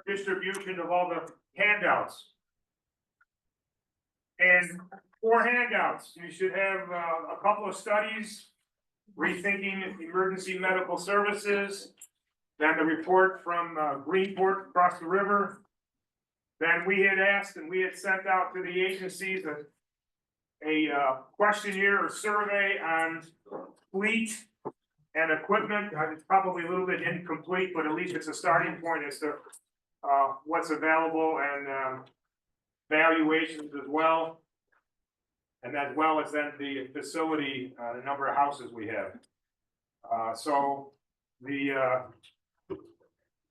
distribution of all the handouts. And 4 handouts, you should have a couple of studies, rethinking emergency medical services. Then the report from Greene across the river. Then we had asked and we had sent out to the agencies a questionnaire or survey on fleet and equipment. It's probably a little bit incomplete, but at least it's a starting point as to what's available and valuations as well. And as well as then the facility, the number of houses we have.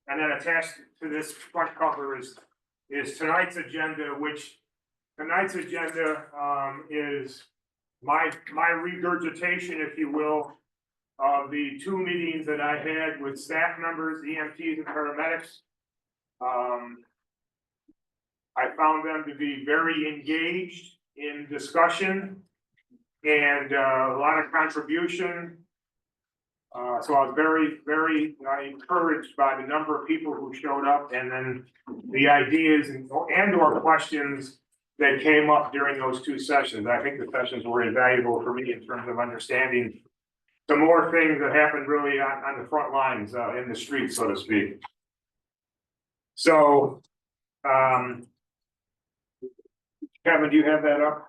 And then attached to this front cover is tonight's agenda, which tonight's agenda is my regurgitation, if you will, of the 2 meetings that I had with staff members, EMTs and paramedics. I found them to be very engaged in discussion and a lot of contribution. So I was very, very encouraged by the number of people who showed up and then the ideas and or questions that came up during those 2 sessions. I think the sessions were invaluable for me in terms of understanding some more things that happened really on the front lines in the street, so to speak. So, Kevin, do you have that up?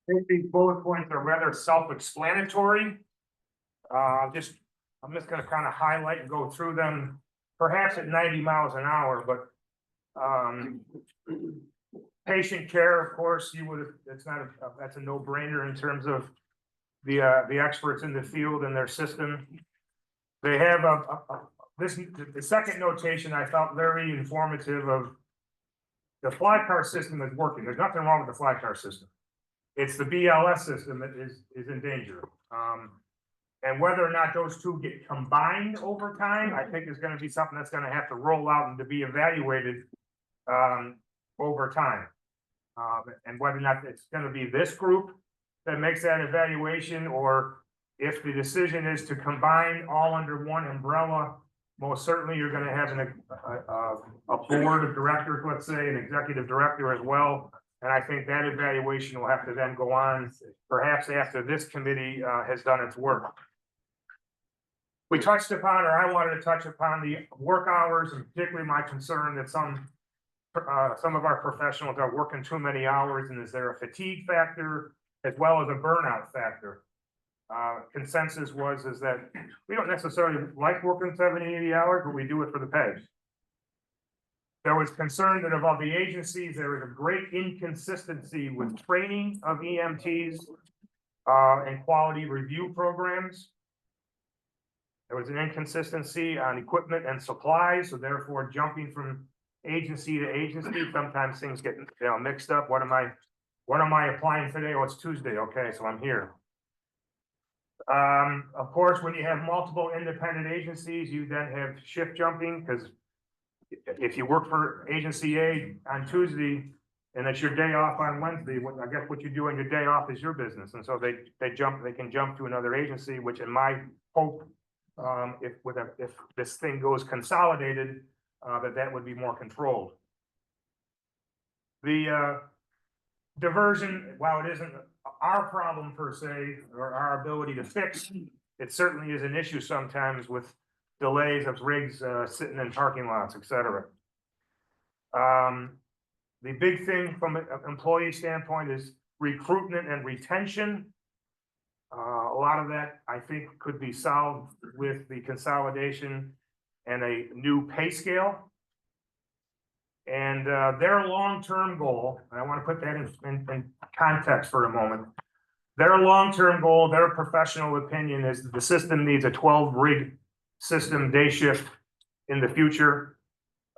I think these bullet points are rather self-explanatory. I'm just gonna kind of highlight and go through them, perhaps at 90 miles an hour, but patient care, of course, that's a no-brainer in terms of the experts in the field and their system. They have the second notation I felt very informative of. The fly car system is working. There's nothing wrong with the fly car system. It's the BLS system that is in danger. And whether or not those 2 get combined over time, I think is going to be something that's going to have to roll out and to be evaluated over time. And whether or not it's going to be this group that makes that evaluation, or if the decision is to combine all under one umbrella, most certainly you're going to have a board of directors, let's say, an executive director as well. And I think that evaluation will have to then go on, perhaps after this committee has done its work. We touched upon, or I wanted to touch upon, the work hours, and particularly my concern that some of our professionals are working too many hours, and is there a fatigue factor as well as a burnout factor? Consensus is that we don't necessarily like working 70, 80 hours, but we do it for the pay. There was concern that of all the agencies, there was a great inconsistency with training of EMTs and quality review programs. There was an inconsistency on equipment and supplies, so therefore jumping from agency to agency, sometimes things get mixed up. What am I applying today? Oh, it's Tuesday. Okay, so I'm here. Of course, when you have multiple independent agencies, you then have shift jumping, because if you work for agency A on Tuesday and it's your day off on Wednesday, I guess what you do on your day off is your business. And so they can jump to another agency, which in my hope, if this thing goes consolidated, that would be more controlled. The diversion, while it isn't our problem per se, or our ability to fix, it certainly is an issue sometimes with delays of rigs sitting in parking lots, etc. The big thing from an employee standpoint is recruitment and retention. A lot of that, I think, could be solved with the consolidation and a new pay scale. And their long-term goal, and I want to put that in context for a moment. Their long-term goal, their professional opinion, is that the system needs a 12-rig system day shift in the future,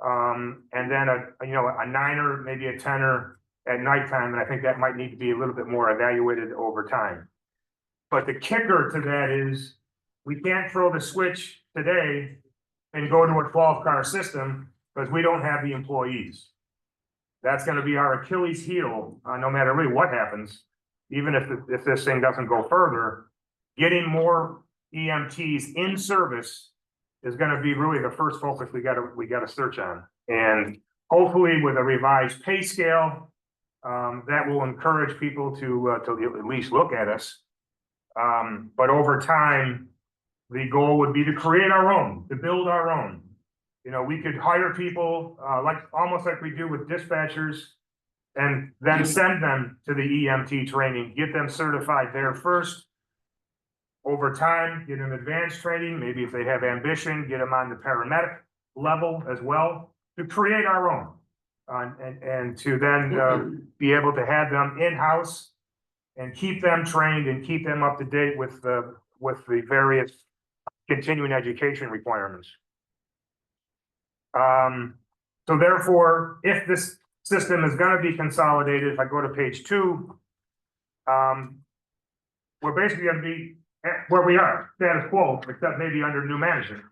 and then a 9er, maybe a 10er at nighttime. And I think that might need to be a little bit more evaluated over time. But the kicker to that is, we can't throw the switch today and go to a 12-car system, because we don't have the employees. That's gonna be our Achilles heel, no matter really what happens, even if this thing doesn't go further. Getting more EMTs in service is gonna be really the first focus we gotta search on. And hopefully with a revised pay scale, that will encourage people to at least look at us. But over time, the goal would be to create our own, to build our own. You know, we could hire people, almost like we do with dispatchers, and then send them to the EMT training, get them certified there first. Over time, get them advanced training, maybe if they have ambition, get them on the paramedic level as well, to create our own. And to then be able to have them in-house and keep them trained and keep them up to date with the various continuing education requirements. So therefore, if this system is gonna be consolidated, if I go to page 2, we're basically gonna be where we are, status quo, except maybe under new management.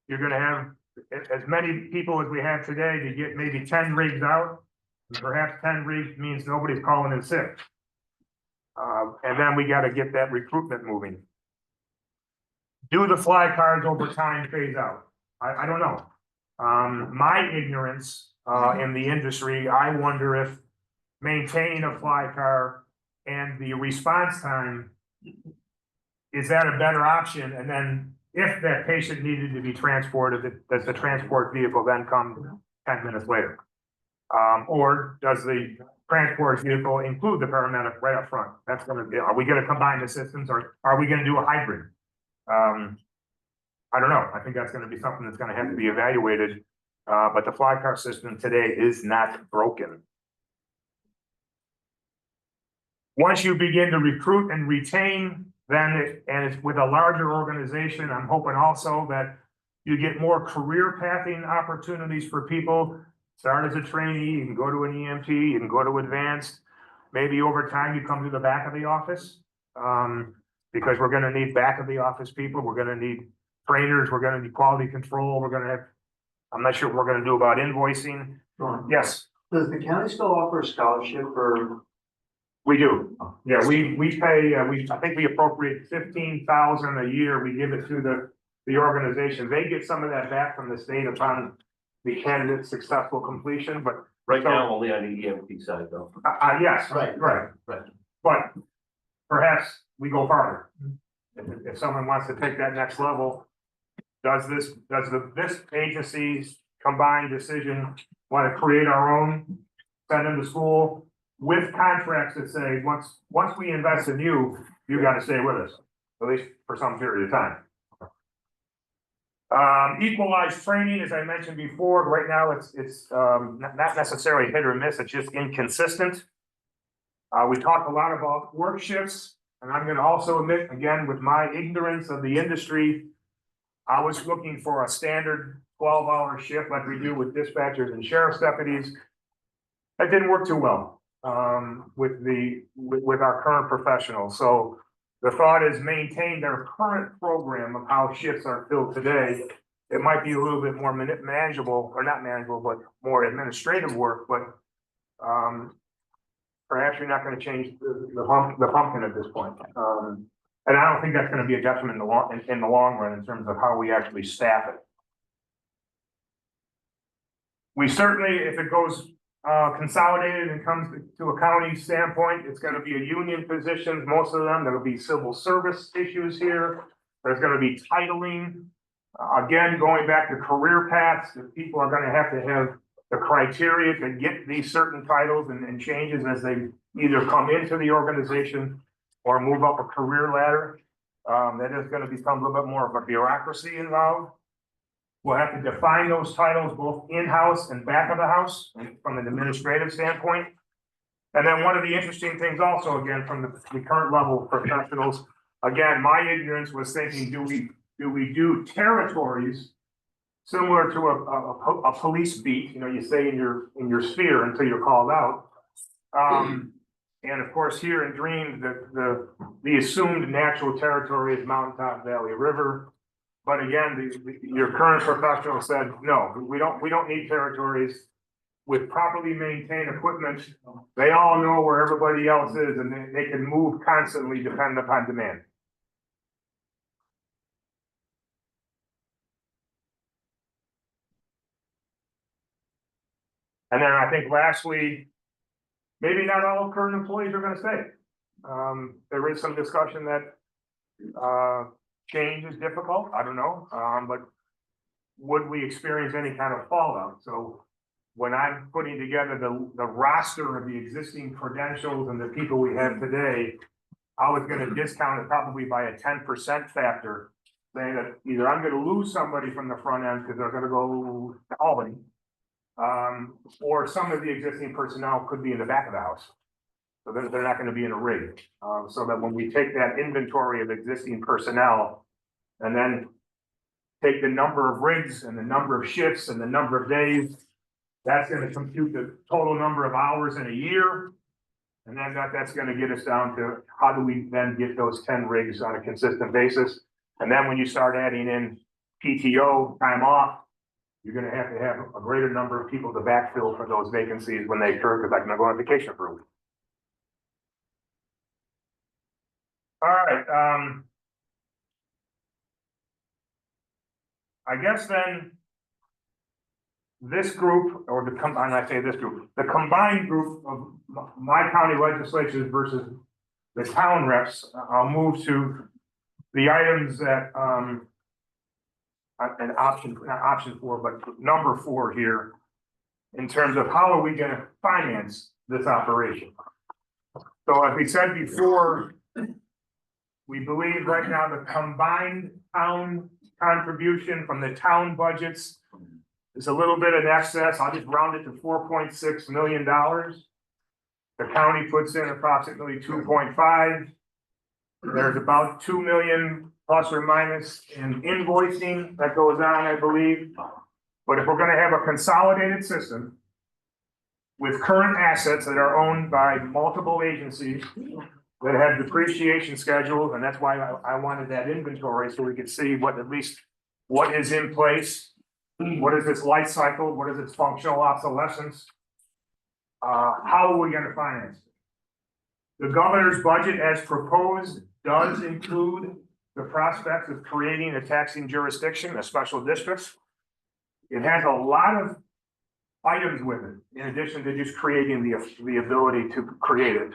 You're gonna have as many people as we have today to get maybe 10 rigs out, and perhaps 10 rigs means nobody's calling in sick. And then we gotta get that recruitment moving. Do the fly cars over time phase out? I don't know. My ignorance in the industry, I wonder if maintaining a fly car and the response time, is that a better option? And then if that patient needed to be transported, does the transport vehicle then come 10 minutes later? Or does the transport vehicle include the paramedic right up front? That's gonna be, are we gonna combine the systems, or are we gonna do a hybrid? I don't know. I think that's gonna be something that's gonna have to be evaluated. But the fly car system today is not broken. Once you begin to recruit and retain, then and it's with a larger organization, I'm hoping also that you get more career pathing opportunities for people. Start as a trainee, you can go to an EMT, you can go to advanced. Maybe over time you come to the back of the office. Because we're gonna need back of the office people, we're gonna need trainers, we're gonna need quality control, we're gonna have, I'm not sure what we're gonna do about invoicing. Yes. Does the county still offer a scholarship for? We do. Yeah, we pay, I think we appropriate 15,000 a year. We give it to the organization. They get some of that back from the state upon the candidate's successful completion, but. Right now, only on the EMT side though. Yes, Right. But perhaps we go farther. If someone wants to take that next level, does this agency's combined decision want to create our own, send them to school with contracts that say, once we invest in you, you got to stay with us, at least for some period of time. Equalized training, as I mentioned before, right now it's not necessarily hit or miss, it's just inconsistent. We talked a lot about work shifts, and I'm going to also admit, again, with my ignorance of the industry, I was looking for a standard 12-hour shift like we do with dispatchers and sheriff's deputies. That didn't work too well with our current professionals. So the thought is maintain their current program of how shifts are filled today. It might be a little bit more manageable, or not manageable, but more administrative work, but perhaps you're not going to change the pumpkin at this point. And I don't think that's going to be a detriment in the long run in terms of how we actually staff it. We certainly, if it goes consolidated and comes to a county standpoint, it's going to be a union positions. Most of them, there'll be civil service issues here. There's going to be titling. Again, going back to career paths, that people are going to have the criteria to get these certain titles and changes as they either come into the organization or move up a career ladder. That is going to become a little bit more of a bureaucracy involved. We'll have to define those titles both in-house and back of the house from an administrative standpoint. And then one of the interesting things also, again, from the current level of professionals, again, my ignorance was thinking, do we do territories similar to a police beat? You know, you stay in your sphere until you're called out. And of course, here in Greene, the assumed natural territory is Mountaintop Valley River. But again, your current professional said, no, we don't need territories. With properly maintained equipment, they all know where everybody else is and they can move constantly depending upon demand. And then I think lastly, maybe not all current employees are gonna stay. There is some discussion that, change is difficult, I don't know, but would we experience any kind of fallout? So when I'm putting together the roster of the existing credentials and the people we have today, I was gonna discount it probably by a 10% factor, saying that either I'm gonna lose somebody from the front end because they're gonna go to Albany, or some of the existing personnel could be in the back of the house. So they're not gonna be in a rig, so that when we take that inventory of existing personnel and then take the number of rigs and the number of shifts and the number of days, that's gonna compute the total number of hours in a year. And then that's gonna get us down to how do we then get those 10 rigs on a consistent basis? And then when you start adding in PTO, time off, you're gonna have to have a greater number of people to backfill for those vacancies when they occur, because I'm gonna go on vacation for a week. All right, I guess then this group, or and I say this group, the combined group of my county legislatures versus the town reps, I'll move to the items that, an option, not option 4, but number 4 here, in terms of how are we gonna finance this operation? So as we said before, we believe right now the combined town contribution from the town budgets is a little bit in excess. I'll just round it to $4.6 million. The county puts in approximately 2.5. There's about 2 million plus or minus in invoicing that goes on, I believe. But if we're gonna have a consolidated system with current assets that are owned by multiple agencies that have depreciation schedules, and that's why I wanted that inventory, so we could see what, at least what is in place. What is its life cycle? What is its functional obsolescence? How are we gonna finance it? The governor's budget as proposed does include the prospect of creating a taxing jurisdiction, a special districts. It has a lot of items with it, in addition to just creating the ability to create it.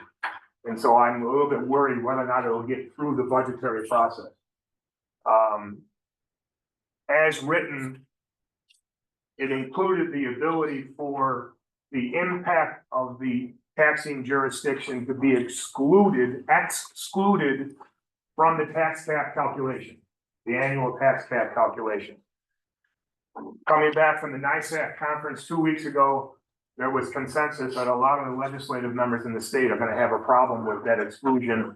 And so I'm a little bit worried whether or not it'll get through the budgetary process. As written, it included the ability for the impact of the taxing jurisdiction to be excluded from the tax cap calculation, the annual tax cap calculation. Coming back from the NISAC conference 2 weeks ago, there was consensus that a lot of the legislative members in the state are gonna have a problem with that exclusion,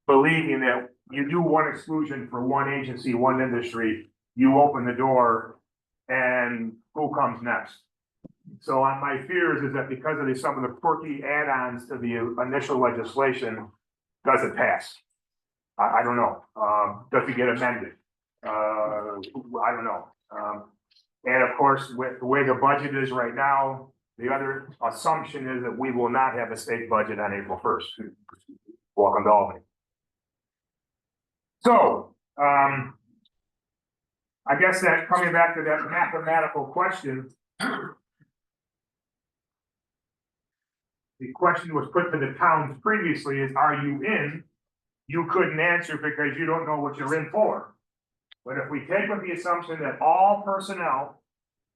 believing that you do one exclusion for one agency, one industry, you open the door, and who comes next? So my fears is that because of some of the quirky add-ons to the initial legislation, does it pass? I don't know. Does it get amended? I don't know. And of course, with the way the budget is right now, the other assumption is that we will not have a state budget on April 1st. Welcome to Albany. So, I guess that coming back to that mathematical question, the question was put to the towns previously is, are you in? You couldn't answer because you don't know what you're in for. But if we take with the assumption that all personnel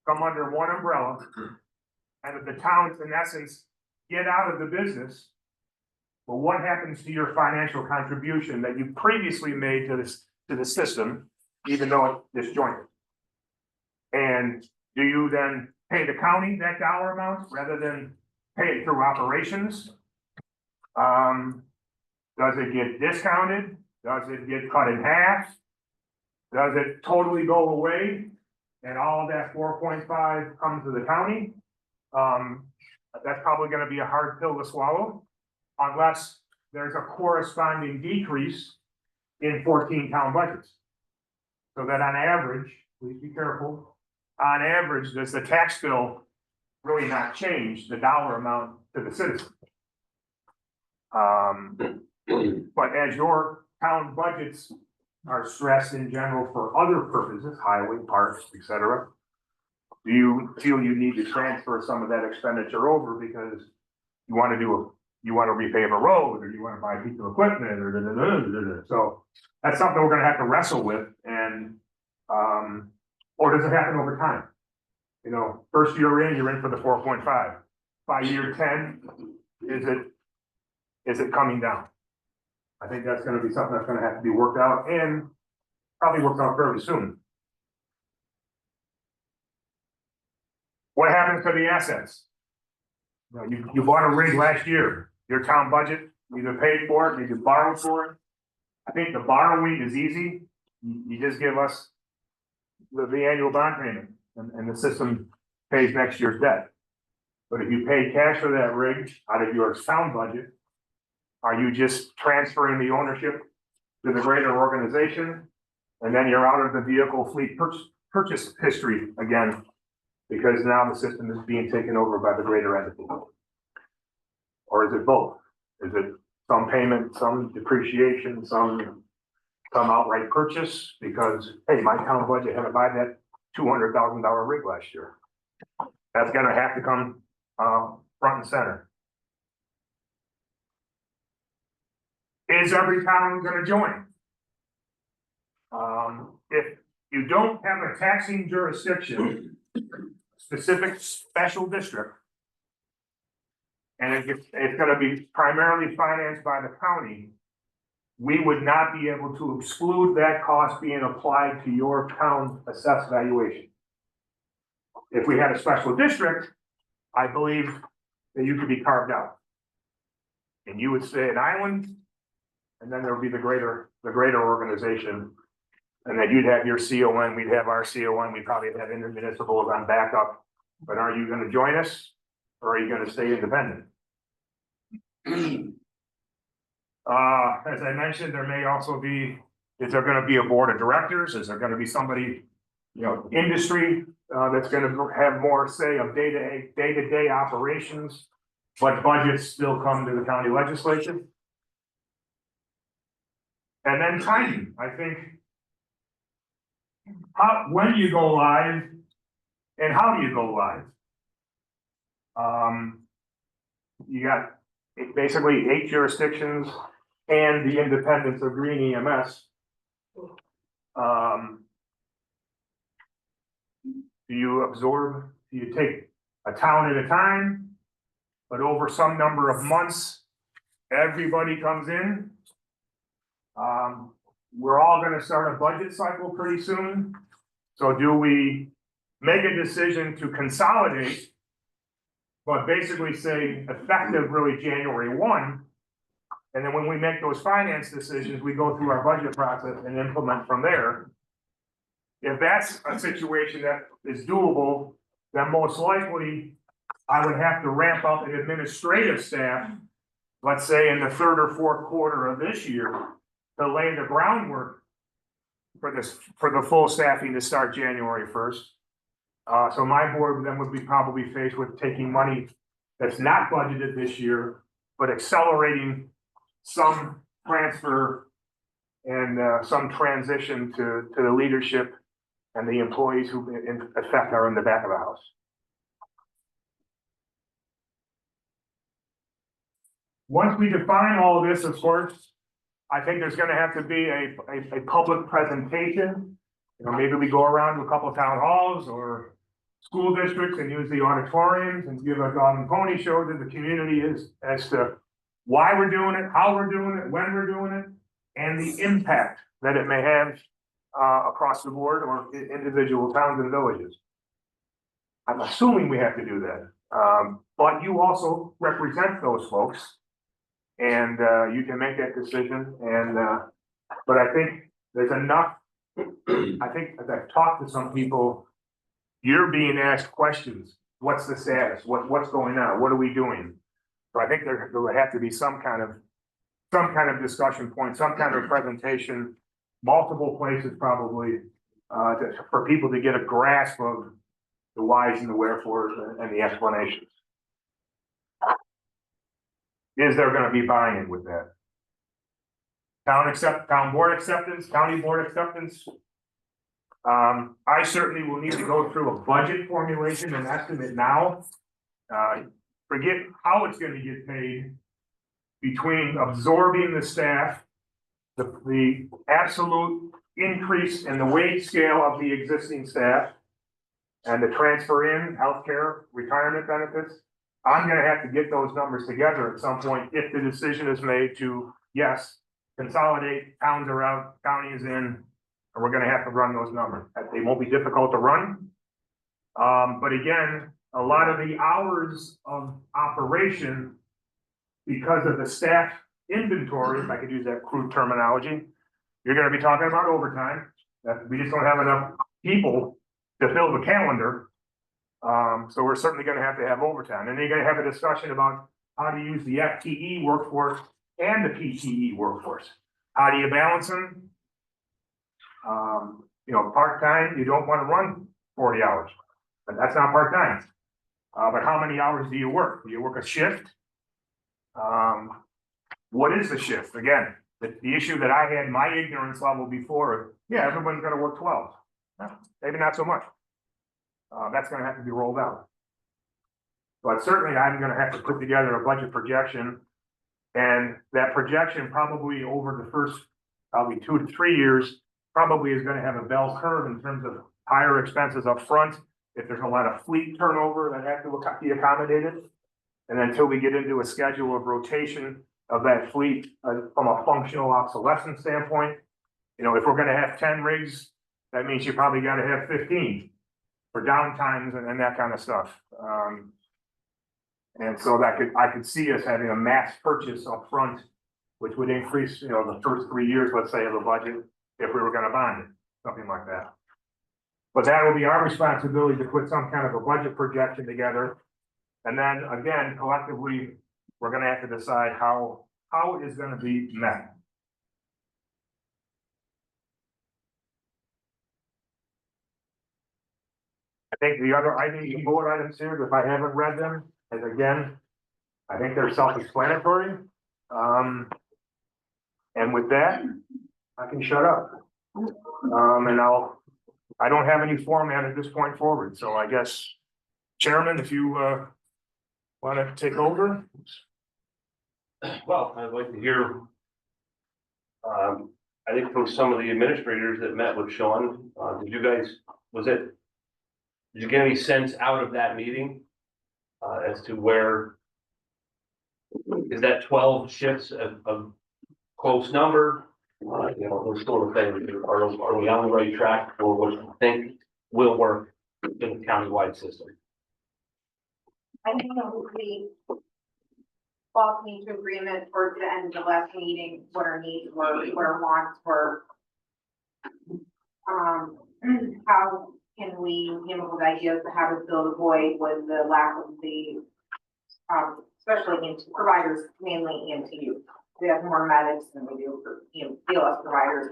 come under one umbrella, and that the towns in essence get out of the business, well, what happens to your financial contribution that you previously made to the system, even though it's disjointed? And do you then pay the county that dollar amount rather than pay it through operations? Does it get discounted? Does it get cut in half? Does it totally go away? And all of that 4.5 comes to the county? That's probably gonna be a hard pill to swallow. unless there's a corresponding decrease in 14 town budgets. So that on average, please be careful, on average, does the tax bill really not change the dollar amount to the citizen? But as your town budgets are stressed in general for other purposes, highway, parks, etc., do you feel you need to transfer some of that expenditure over because you want to you want to repave a road, or you want to buy a piece of equipment, or so that's something we're gonna have to wrestle with, and or does it happen over time? You know, first year in, you're in for the 4.5. By year 10, is it coming down? I think that's gonna be something that's gonna have to be worked out, and probably worked out fairly soon. What happens to the assets? You bought a rig last year, your town budget, either paid for it, either borrowed for it. I think the borrowing is easy, you just give us the annual bond payment, and the system pays next year's debt. But if you pay cash for that rig out of your town budget, are you just transferring the ownership to the greater organization? And then you're out of the vehicle fleet purchase history again, because now the system is being taken over by the greater entity. Or is it both? Is it some payment, some depreciation, some outright purchase? Because, hey, my town budget had to buy that $200,000 rig last year. That's gonna have to come front and center. Is every town gonna join? If you don't have a taxing jurisdiction, specific special district, and it's gonna be primarily financed by the county, we would not be able to exclude that cost being applied to your town assessed valuation. If we had a special district, I believe that you could be carved out. And you would stay an island, and then there would be the greater organization. And then you'd have your CON, we'd have our CON, we'd probably have intermunicipals on backup. But are you gonna join us, or are you gonna stay independent? As I mentioned, there may also be, is there gonna be a board of directors? Is there gonna be somebody, industry, that's gonna have more say of day-to-day operations, but budgets still come to the county legislature? And then timing, I think. When do you go live, and how do you go live? You got basically 8 jurisdictions and the independence of Greene EMS. Do you take a town at a time, but over some number of months, everybody comes in? We're all gonna start a budget cycle pretty soon. So do we make a decision to consolidate, but basically say effective really January 1? And then when we make those finance decisions, we go through our budget process and implement from there. If that's a situation that is doable, then most likely I would have to ramp up an administrative staff, let's say in the 3rd or 4th quarter of this year, to lay the groundwork for the full staffing to start January 1st. So my board then would be probably faced with taking money that's not budgeted this year, but accelerating some transfer and some transition to the leadership and the employees who in effect are in the back of the house. Once we define all of this, of course, I think there's gonna have to be a public presentation. Maybe we go around to a couple of town halls or school districts and use the auditoriums and give a dog and pony show to the community as to why we're doing it, how we're doing it, when we're doing it, and the impact that it may have across the board or individual towns and villages. I'm assuming we have to do that. But you also represent those folks. And you can make that decision, and but I think there's enough. I think as I've talked to some people, you're being asked questions. What's the status? What's going on? What are we doing? So I think there would have to be some kind of discussion point, some kind of presentation, multiple places probably, for people to get a grasp of the whys and the wherefores and the explanations. Is there gonna be buy-in with that? Town board acceptance, county board acceptance? I certainly will need to go through a budget formulation and estimate now. Forget how it's gonna get paid. Between absorbing the staff, the absolute increase in the wage scale of the existing staff, and the transfer in healthcare, retirement benefits, I'm gonna have to get those numbers together at some point if the decision is made to, yes, consolidate, towns are out, county is in, and we're gonna have to run those numbers. They won't be difficult to run. But again, a lot of the hours of operation, because of the staff inventory, if I could use that crude terminology, you're gonna be talking about overtime. That we just don't have enough people to fill the calendar. So we're certainly gonna have to have overtime. And then you're gonna have a discussion about how to use the FTE workforce and the PTE workforce. How do you balance them? Part-time, you don't wanna run 40 hours, but that's not part-time. But how many hours do you work? Do you work a shift? What is the shift? Again, the issue that I had, my ignorance level before, yeah, everyone's gonna work 12. Maybe not so much. That's gonna have to be rolled out. But certainly I'm gonna have to put together a budget projection. And that projection probably over the first, probably 2 to 3 years, probably is gonna have a bell curve in terms of higher expenses up front. If there's a lot of fleet turnover that have to be accommodated. And until we get into a schedule of rotation of that fleet from a functional obsolescence standpoint, if we're gonna have 10 rigs, that means you probably gotta have 15 for downtimes and that kind of stuff. And so I could see us having a mass purchase up front, which would increase, the first 3 years, let's say, of the budget, if we were gonna bond it, something like that. But that will be our responsibility to put some kind of a budget projection together. And then again, collectively, we're gonna have to decide how it is gonna be met. I think the other items, the bullet items here, if I haven't read them, is again, I think they're self-explanatory. And with that, I can shut up. And I don't have any format at this point forward, so I guess, Chairman, if you want to take over. Well, I'd like to hear. I think from some of the administrators that met with Sean, did you get any sense out of that meeting? As to where, is that 12 shifts a close number? Those sort of things, are we on the right track for what you think will work in the countywide system? I think we all came to agreement towards the end of the last meeting, what our needs were, what our wants were. How can we came up with ideas to how to fill the void with the lack of the, especially into providers, mainly EMTU. We have more medics than we do for BLS providers.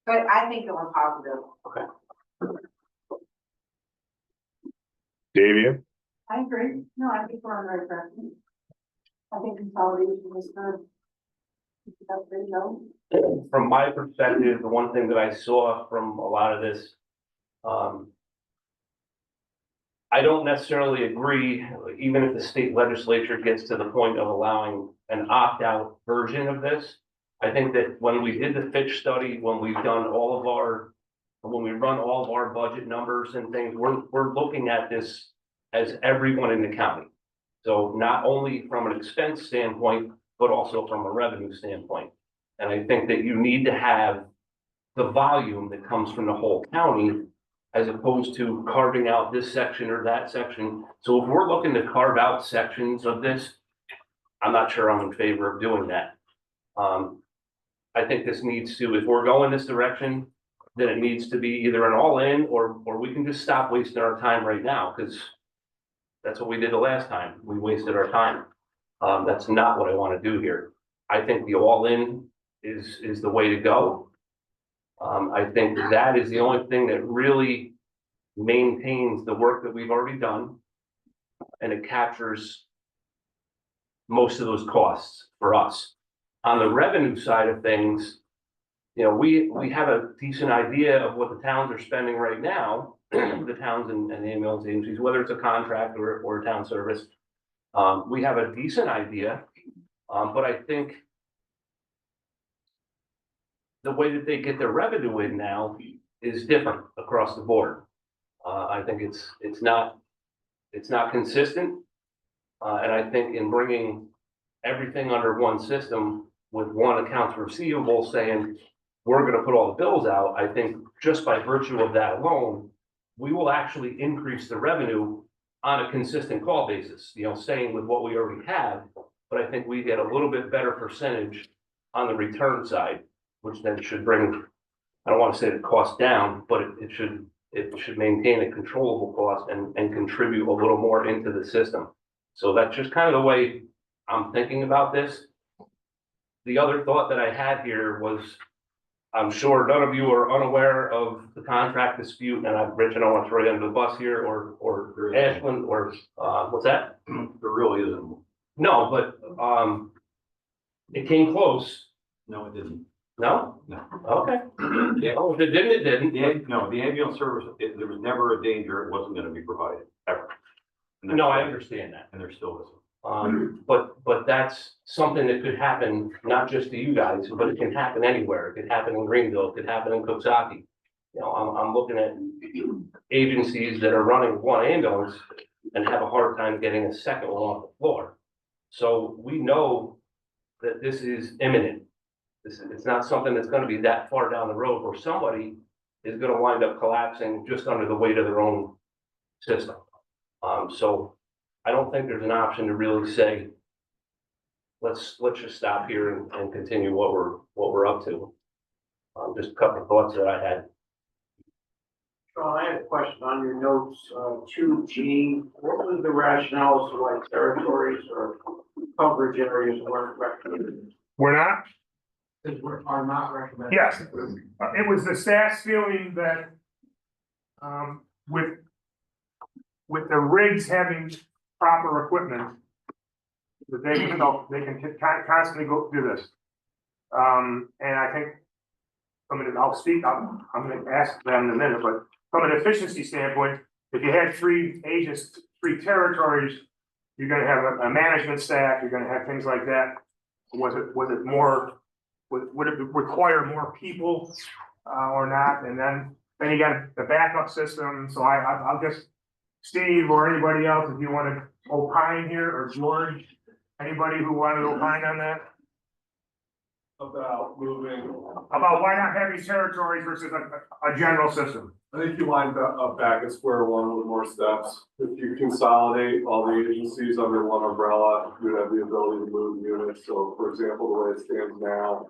But I think it was positive. Okay. Davia? I agree. No, I think we're on the right track. I think consolidation is good. That's good, no? From my perspective, the one thing that I saw from a lot of this, I don't necessarily agree, even if the state legislature gets to the point of allowing an opt-out version of this. I think that when we did the Fitch study, when we run all of our budget numbers and things, we're looking at this as everyone in the county. So not only from an expense standpoint, but also from a revenue standpoint. And I think that you need to have the volume that comes from the whole county as opposed to carving out this section or that section. So if we're looking to carve out sections of this, I'm not sure I'm in favor of doing that. I think this needs to, if we're going this direction, then it needs to be either an all-in or we can just stop wasting our time right now, because that's what we did the last time. We wasted our time. That's not what I want to do here. I think the all-in is the way to go. I think that is the only thing that really maintains the work that we've already done. And it captures most of those costs for us. On the revenue side of things, you know, we have a decent idea of what the towns are spending right now, the towns and ambulance agencies, whether it's a contract or a town service. We have a decent idea, but I think the way that they get their revenue in now is different across the board. I think it's not consistent. And I think in bringing everything under one system with one accounts receivable saying, we're gonna put all the bills out, I think just by virtue of that alone, we will actually increase the revenue on a consistent call basis, you know, staying with what we already have. But I think we get a little bit better percentage on the return side, which then should bring, I don't want to say the cost down, but it should maintain a controllable cost and contribute a little more into the system. So that's just kind of the way I'm thinking about this. The other thought that I had here was, I'm sure none of you are unaware of the contract dispute, and Rich, I don't want to throw you under the bus here, or Ashland, or, what's that? There really isn't. No, but, it came close. No, it didn't. No? No. Okay. Yeah. Oh, if it didn't, it didn't. The ambulance service, there was never a danger it wasn't gonna be provided, ever. And there No, I still- understand that. And there still isn't. But that's something that could happen, not just to you guys, but it can happen anywhere. It could happen in Greenville, it could happen in Cooksaki. You know, I'm looking at agencies that are running one ambulance and have a hard time getting a second one off the floor. So we know that this is imminent. It's not something that's gonna be that far down the road where somebody is gonna wind up collapsing just under the weight of their own system. So I don't think there's an option to really say, let's just stop here and continue what we're up to. Just a couple of thoughts that I had. Sean, I had a question on your notes, 2G. What was the rationale for like territories or coverage areas weren't recommended? We're not. Are not recommended. Yes, it was the staff's feeling that, with the rigs having proper equipment, that they can constantly go through this. And I think, I'm gonna ask them in a minute, but from an efficiency standpoint, if you had 3 agents, 3 territories, you're gonna have a management staff, you're gonna have things like that. Was it more, would it require more people, or not? And then you got the backup system, so I'll just, Steve or anybody else, if you wanna opine here, or George, anybody who wanted to opine on that? About moving, About why not having territories versus a general system? I think you wind up back at square one with more steps. If you consolidate all the agencies under one umbrella, you have the ability to move units. So for example, the way it stands now,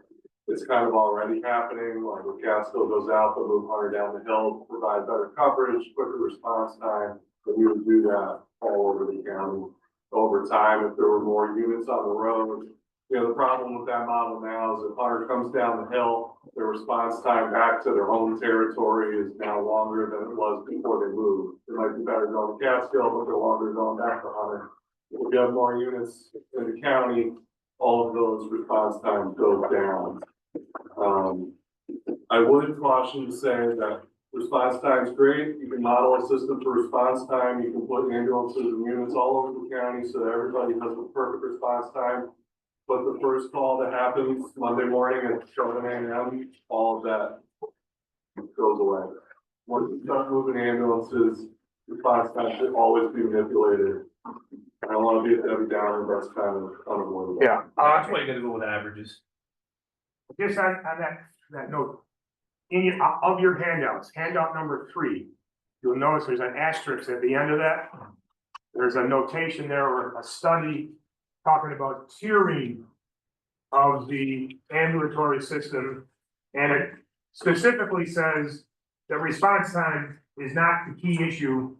it's kind of already happening, like when Catskill goes out, they'll move Hunter down the hill, provide better coverage, quicker response time, and we would do that all over the county. Over time, if there were more units on the road, you know, the problem with that model now is if Hunter comes down the hill, their response time back to their home territory is now longer than it was before they moved. It might be better going to Catskill, but they're longer going back to Hunter. If you have more units in the county, all of those response times go down. I would caution to say that response time is great. You can model a system for response time. You can put ambulances and units all over the county so that everybody has a perfect response time. But the first call that happens Monday morning at 7 a.m., all of that goes away. Once you start moving ambulances, response time should always be manipulated. I don't want to be a Debbie Downer, but that's kind of unavoidable. Yeah. That's why you gotta go with averages. Just on that note, of your handouts, handout number 3, you'll notice there's an asterisk at the end of that. There's a notation there or a study talking about tiering of the ambulatory system. And it specifically says that response time is not the key issue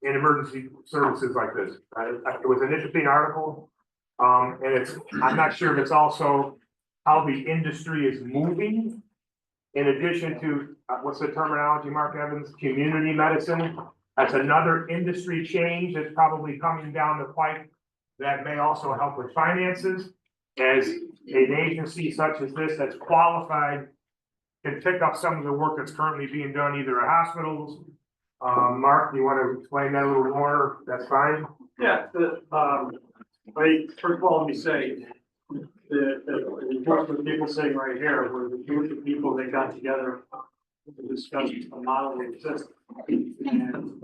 in emergency services like this. It was an interesting article. And I'm not sure if it's also how the industry is moving. In addition to, what's the terminology, Mark Evans, community medicine? That's another industry change that's probably coming down the pipe that may also help with finances. As an agency such as this that's qualified can pick up some of the work that's currently being done either at hospitals. Mark, you want to explain that a little more? That's fine. Yeah, first of all, let me say, the group of people sitting right here were the group of people that got together to discuss a modeling system. And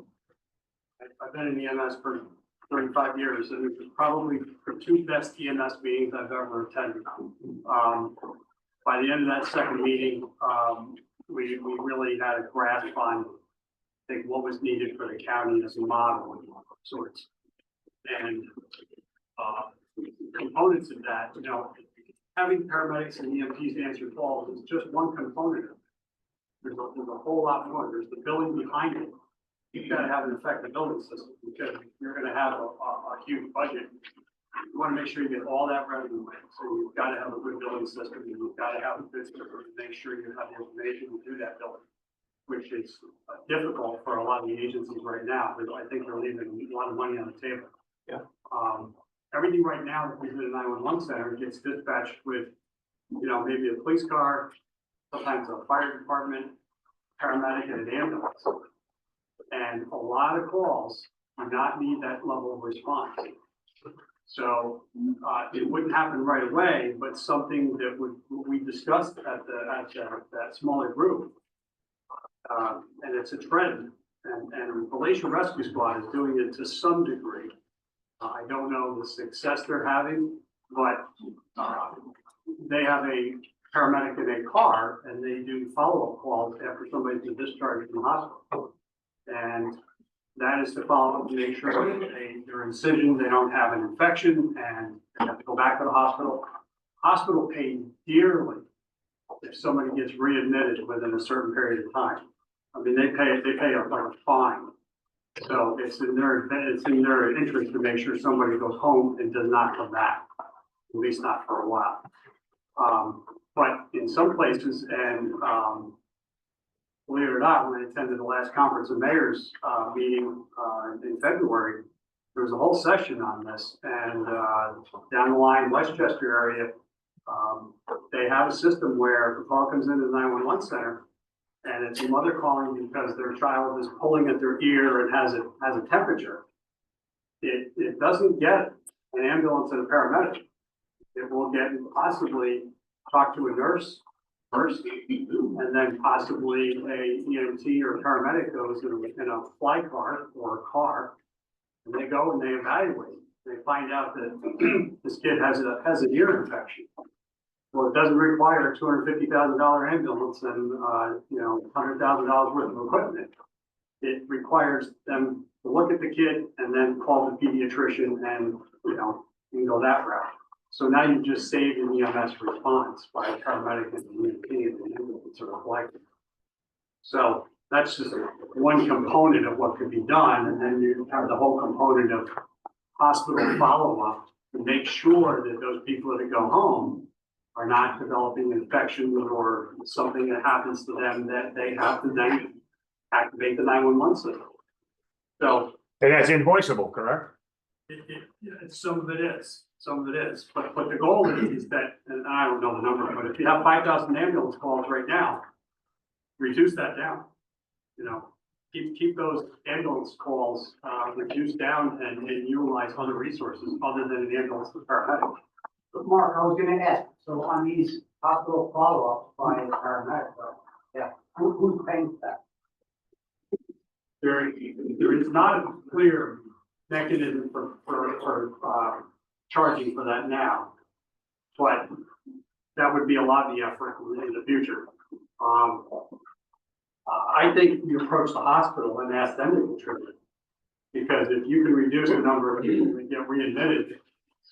I've been in EMS for 35 years, and it was probably the two best EMS meetings I've ever attended. By the end of that second meeting, we really had a grasp on, I think, what was needed for the county as a model of sorts. And components of that, you know, having paramedics and EMTs answer calls is just one component of it. There's a whole lot more. There's the billing behind it. You've got to have an effective billing system because you're going to have a huge budget. You want to make sure you get all that revenue in. So you've got to have a good billing system, and you've got to have a good system to make sure you have the information to do that billing, which is difficult for a lot of the agencies right now. But I think they're leaving a lot of money on the table. Yeah. Everything right now that we do in the 911 center gets dispatched with, you know, maybe a police car, sometimes a fire department, paramedic, and an ambulance. And a lot of calls do not need that level of response. So it wouldn't happen right away, but something that we discussed at that smaller group. And it's a trend, and Relation Rescue Squad is doing it to some degree. I don't know the success they're having, but they have a paramedic in a car, and they do follow-up calls after somebody's been discharged from the hospital. And that is to follow up to make sure that their incision, they don't have an infection, and they have to go back to the hospital. Hospital pays dearly if somebody gets readmitted within a certain period of time. I mean, they pay a fine. So it's in their interest to make sure somebody goes home and does not come back, at least not for a while. But in some places, and believe it or not, when I attended the last conference of mayors meeting in February, there was a whole session on this. And down the line, Westchester area, they have a system where if a call comes into the 911 center, and it's a mother calling because their child is pulling at their ear and has a temperature. It doesn't get an ambulance and a paramedic. It will get possibly talk to a nurse first, and then possibly a EMT or a paramedic goes in a fly car or a car, and they go and they evaluate. They find out that this kid has an ear infection. Well, it doesn't require a $250,000 ambulance and, $100,000 worth of equipment. It requires them to look at the kid and then call the pediatrician and, you can go that route. So now you've just saved an EMS response by a paramedic and the ambulance or a flight. So that's just one component of what could be done. And then you have the whole component of hospital follow-up to make sure that those people that go home are not developing infections or something that happens to them that they have to then activate the 911 system. So. And that's invoiceable, correct? Some of it is, but the goal is that, and I don't know the number, but if you have 5,000 ambulance calls right now, reduce that down. Keep those ambulance calls reduced down and utilize other resources other than an ambulance and paramedic. But Mark, I was gonna ask, so on these hospital follow-ups by paramedic, who's paying for that? There is not a clear mechanism for charging for that now, but that would be a lot of the effort in the future. I think you approach the hospital and ask them to contribute, because if you can reduce the number of people that get readmitted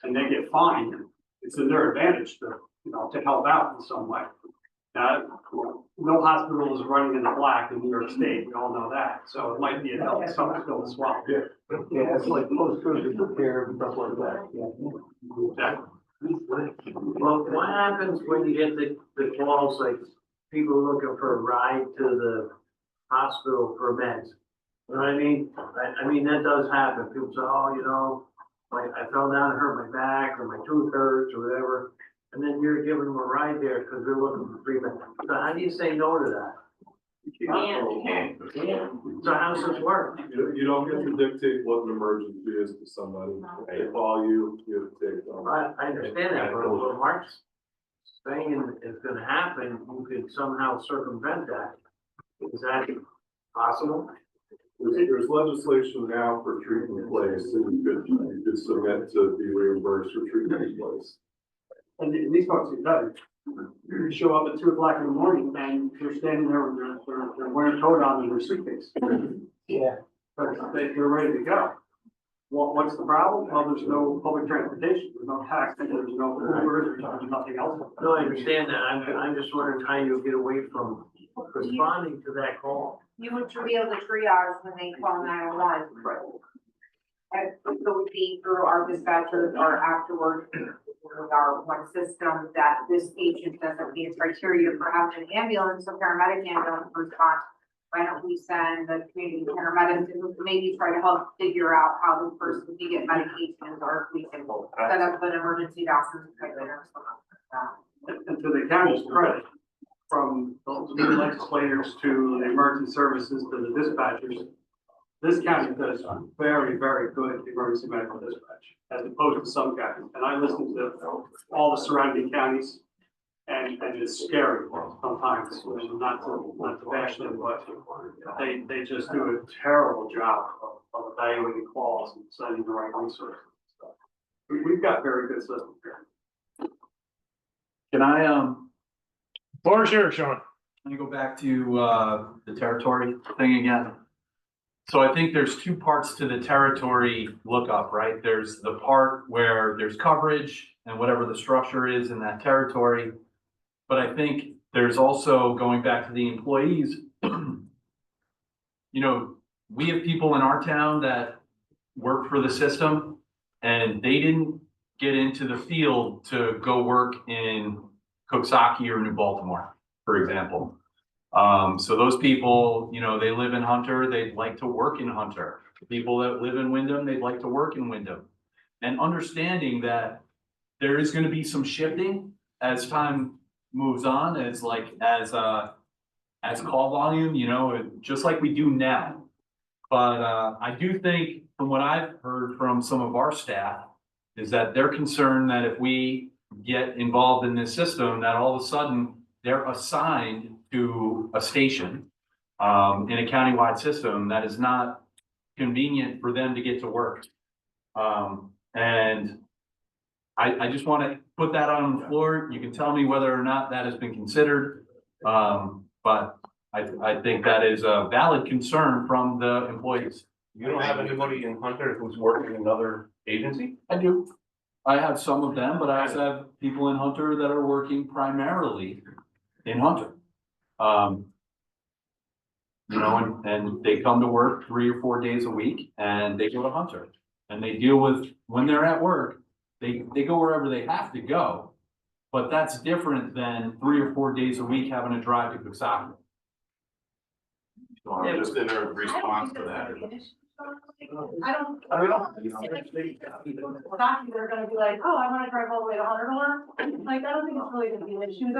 and they get fined, it's in their advantage to help out in some way. No hospital is running in the black in New York State, we all know that, so it might be a health bill as well. Yeah, it's like post-surgical care and stuff like that, yeah. Well, what happens when you get the calls, like people looking for a ride to the hospital for meds? You know what I mean? I mean, that does happen. People say, oh, you know, like I fell down and hurt my back or my tooth hurts or whatever. And then you're giving them a ride there because they're looking for treatment. So how do you say no to that? Yeah. So how does this work? You don't get to dictate what an emergency is to somebody. They call you, you have to take them. I understand that, but what Mark's saying is gonna happen, you could somehow circumvent that. Is that possible? There's legislation now for treatment in place, and you could submit to be reimbursed for treatment in place. And these folks are better. You show up at 2 o'clock in the morning and you're standing there with they're wearing a coat on in their suitcase. Yeah. But they're ready to go. What's the problem? Well, there's no public transportation, there's no taxi, there's no Uber, there's nothing else. No, I understand that. I'm just wondering how you get away from responding to that call. You would be able to triage when they call 911. And it would be through our dispatchers or afterwards with our one system that this agent doesn't meet criteria for having an ambulance, a paramedic ambulance response. Why don't we send the community paramedics and maybe try to help figure out how the person can get medications or if we can set up an emergency doctor's appointment or something like that. And to the county's credit, from the legislators to the emergency services to the dispatchers, this county does very, very good emergency medical dispatch as opposed to some counties. And I listen to all the surrounding counties and it's scary sometimes, not to bash them, but they just do a terrible job of evaluating calls and sending the right resources and stuff. We've got very good systems here. Can I, Floor is yours, Sean. let me go back to, the territory thing again. So I think there's two parts to the territory lookup, right? There's the part where there's coverage and whatever the structure is in that territory. But I think there's also going back to the employees. You know, we have people in our town that work for the system and they didn't get into the field to go work in Coxsackie or New Baltimore, for example. So those people, you know, they live in Hunter, they'd like to work in Hunter. People that live in Wyndham, they'd like to work in Wyndham. And understanding that there is gonna be some shifting as time moves on, as call volume, you know, just like we do now. But I do think from what I've heard from some of our staff is that they're concerned that if we get involved in this system, that all of a sudden they're assigned to a station in a countywide system that is not convenient for them to get to work. And I just want to put that on the floor. You can tell me whether or not that has been considered. But I think that is a valid concern from the employees. You don't have anybody in Hunter who's working in another agency? I do. I have some of them, but I also have people in Hunter that are working primarily in Hunter. You know, and they come to work 3 or 4 days a week and they go to Hunter. And they deal with, when they're at work, they go wherever they have to go. But that's different than 3 or 4 days a week having to drive to Coxsackie. Just in a response to that. I don't. They're gonna be like, oh, I wanna drive all the way to Hunter to work. Like, I don't think it's really gonna be an issue.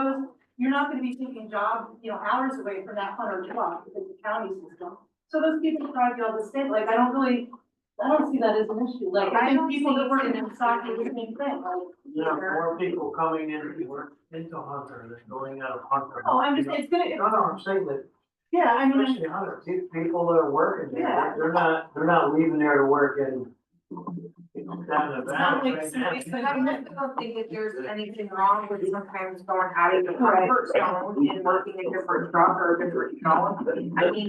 You're not gonna be taking jobs, you know, hours away from that Hunter job because the county system. So those people drive you all the state, like, I don't see that as an issue. Like, I think people that work in stock do the same thing, like. You know, more people coming in into Hunter than going out of Hunter. Oh, I'm just, it's gonna, No, I'm saying that, yeah, I mean. especially Hunter, people that are working there, Yeah. they're not leaving there to work and down in the It's not valley. like, I don't think that there's anything wrong with sometimes going out of your comfort zone and working a different job or a different job. I mean,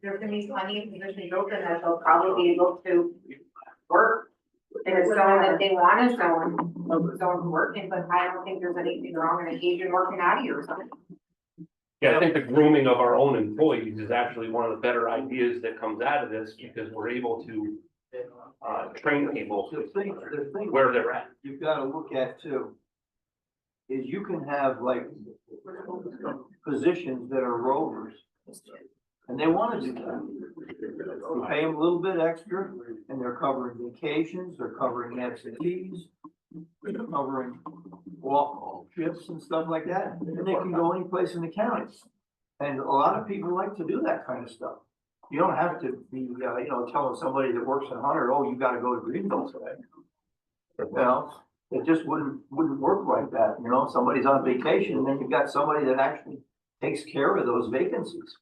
there's gonna be plenty of positions open that they'll probably be able to work. In a zone that they want a zone working, but I don't think there's anything wrong in an agent working out of here or something. Yeah, I think the grooming of our own employees is actually one of the better ideas that comes out of this, because we're able to, train people The thing where they're at. you've got to look at too, is you can have like positions that are rovers, and they want to do that. You pay them a little bit extra, and they're covering vacations, they're covering absentees, they're covering walk trips and stuff like that, and they can go any place in the county. And a lot of people like to do that kind of stuff. You don't have to be, telling somebody that works in Hunter, oh, you gotta go to Greenville today. It just wouldn't work like that, somebody's on vacation, and then you've got somebody that actually takes care of those vacancies.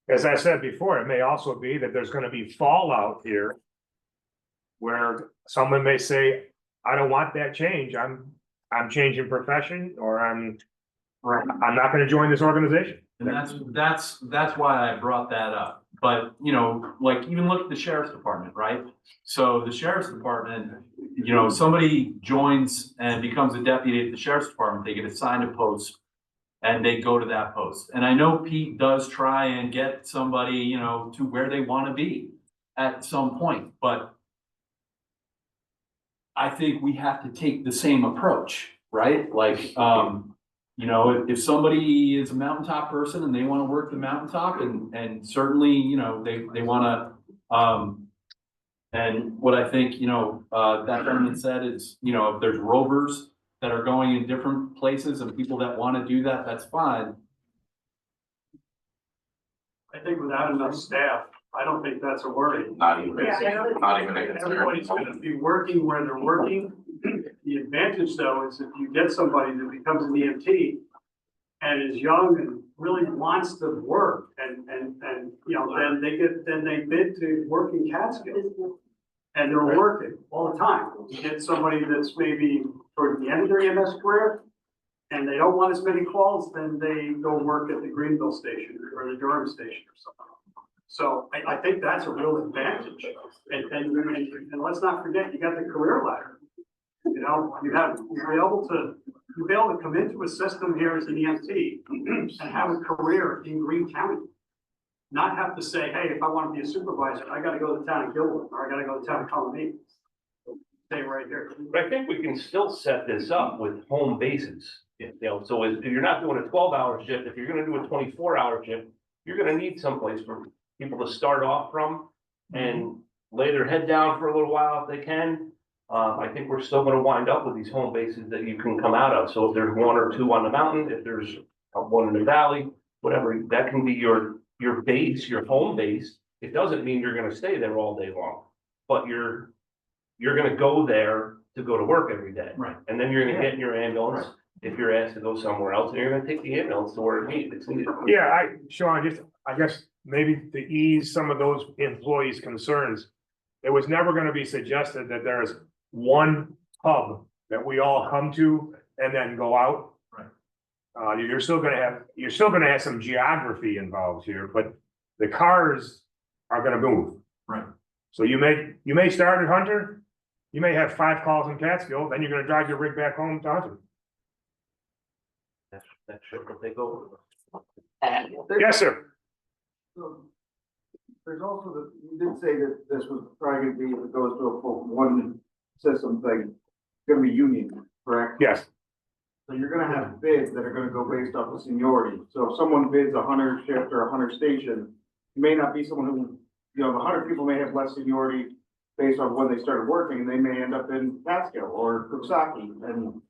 As I said before, it may also be that there's gonna be fallout here. Where someone may say, I don't want that change, I'm changing profession, or I'm not gonna join this organization. And that's why I brought that up. But, like even look at the sheriff's department, right? So the sheriff's department, somebody joins and becomes a deputy at the sheriff's department, they get assigned a post and they go to that post. And I know Pete does try and get somebody, to where they want to be at some point, but I think we have to take the same approach, right? Like, if somebody is a mountaintop person and they want to work the mountaintop and certainly, they want to, and what I think, that gentleman said is, if there's rovers that are going in different places and people that want to do that, that's fine. I think without enough staff, I don't think that's a worry. Not even, Yeah. not even a concern. Everybody's gonna be working where they're working. The advantage though is if you get somebody that becomes an EMT and is young and really wants to work and, then they bid to work in Catskill. And they're working all the time. You get somebody that's maybe toward the end of their EMS career and they don't want as many calls, then they go work at the Greenville station or the Durham station or something. So I think that's a real advantage. And let's not forget, you got the career ladder. You'll be able to come into a system here as an EMT and have a career in Greene County. Not have to say, hey, if I want to be a supervisor, I gotta go to the town of Gilwood, or I gotta go to the town of Colony. Stay right here. But I think we can still set this up with home bases. So if you're not doing a 12-hour shift, if you're gonna do a 24-hour shift, you're gonna need someplace for people to start off from and lay their head down for a little while if they can. I think we're still gonna wind up with these home bases that you can come out of. So if there's one or two on the mountain, if there's one in the valley, whatever, that can be your base, your home base. It doesn't mean you're gonna stay there all day long, but you're gonna go there to go to work every day. Right. And then you're gonna get in your ambulance if you're asked to go somewhere else, and you're gonna take the ambulance to where it's needed. Yeah, Sean, I guess maybe to ease some of those employees' concerns, it was never gonna be suggested that there's one hub that we all come to and then go out. Right. You're still gonna have some geography involved here, but the cars are gonna move. Right. So you may start at Hunter, you may have 5 calls in Catskill, then you're gonna drive your rig back home to Hunter. That's true, if they go. Yes, sir. There's also you did say that this was probably gonna be, if it goes to a full one system thing, gonna be union, correct? Yes. So you're gonna have bids that are gonna go based off of seniority. So if someone bids a Hunter shift or a Hunter station, it may not be someone who, the Hunter people may have less seniority based on when they started working, and they may end up in Catskill or Coxsackie. And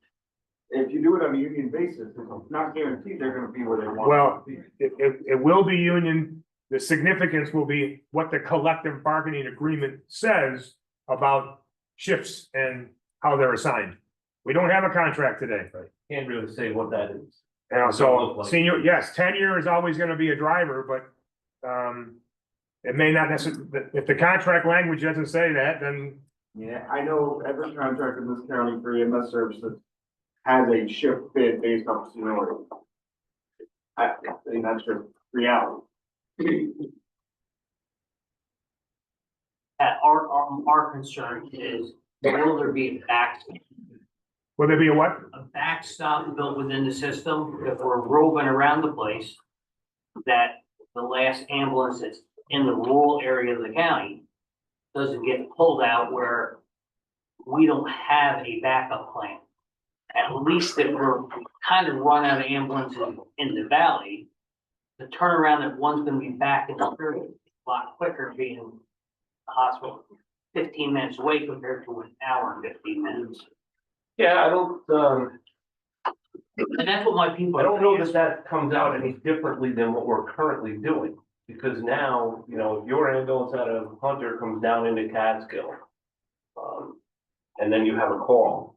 if you do it on a union basis, it's not guaranteed they're gonna be where they want. Well, it will be union. The significance will be what the collective bargaining agreement says about shifts and how they're assigned. We don't have a contract today. Can't really say what that is. So senior, yes, tenure is always gonna be a driver, but it may not necessarily, if the contract language doesn't say that, then Yeah, I know every contract in this county for EMS services has a shift bid based off seniority. I think that's the reality. Our concern is, will there be an accident? Will there be a what? a backstop built within the system, if we're roving around the place, that the last ambulance that's in the rural area of the county doesn't get pulled out where we don't have a backup plan. At least if we're kind of run out of ambulances in the valley, the turnaround that one's gonna be back in the area a lot quicker being in the hospital 15 minutes away compared to an hour and 15 minutes. Yeah, I don't, And that's what my people. I don't know that that comes out any differently than what we're currently doing. Because now, you know, if your ambulance out of Hunter comes down into Catskill, and then you have a call,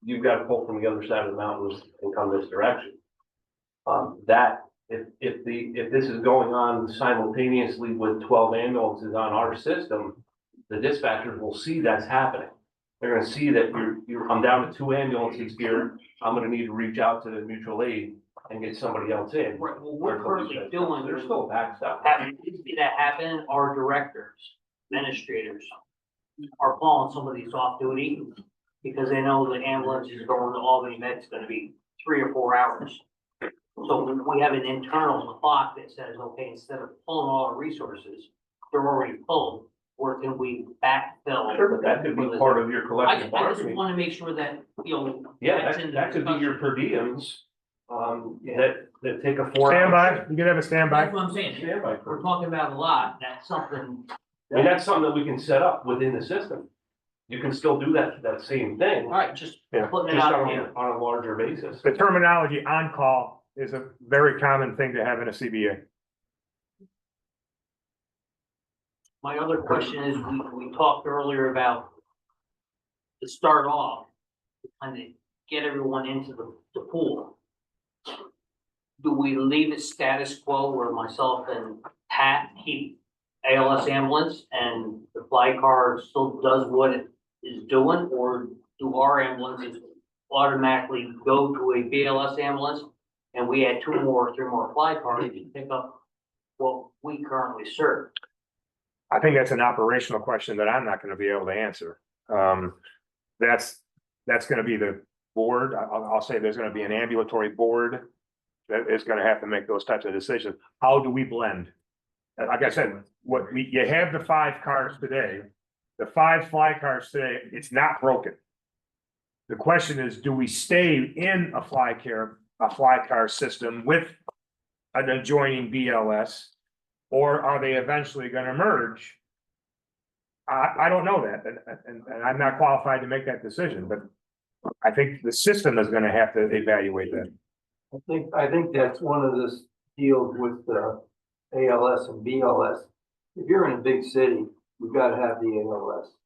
you've got to pull from the other side of the mountains and come this direction. If this is going on simultaneously with 12 ambulances on our system, the dispatchers will see that's happening. They're gonna see that I'm down to 2 ambulances here, I'm gonna need to reach out to the mutual aid and get somebody else in. Right, well, we're currently doing, There's still a backstop. that happen, our directors, administrators are calling some of these off duty because they know the ambulance is going to Albany Med's gonna be 3 or 4 hours. So we have an internal clock that says, okay, instead of pulling all our resources, they're already pulled, where can we backfill? Sure, but that could be part of your I collective just bargaining. wanna make sure that, you know. Yeah, that's in the that could be your discussion. per diems, that take a 4 hour. Standby, you could have a standby. That's what I'm saying. Standby. We're talking about a lot, that's something. I mean, that's something that we can set up within the system. You can still do that same thing, All right, just Yeah, putting it just out there. on a larger basis. The terminology on-call is a very common thing to have in a CBA. My other question is, we talked earlier about to start off, to kind of get everyone into the pool. Do we leave it status quo where myself and Pat keep ALS ambulance and the fly car still does what it is doing? Or do our ambulances automatically go to a BLS ambulance and we add 2 more, 3 more fly cars to pick up what we currently serve? I think that's an operational question that I'm not gonna be able to answer. That's gonna be the board. I'll say there's gonna be an ambulatory board that is gonna have to make those types of decisions. How do we blend? Like I said, you have the 5 cars today, the 5 fly cars today, it's not broken. The question is, do we stay in a fly car system with an adjoining BLS? Or are they eventually gonna merge? I don't know that, and I'm not qualified to make that decision, but I think the system is gonna have to evaluate that. I think that's one of the deals with ALS and BLS. If you're in a big city, you've gotta have the ALS.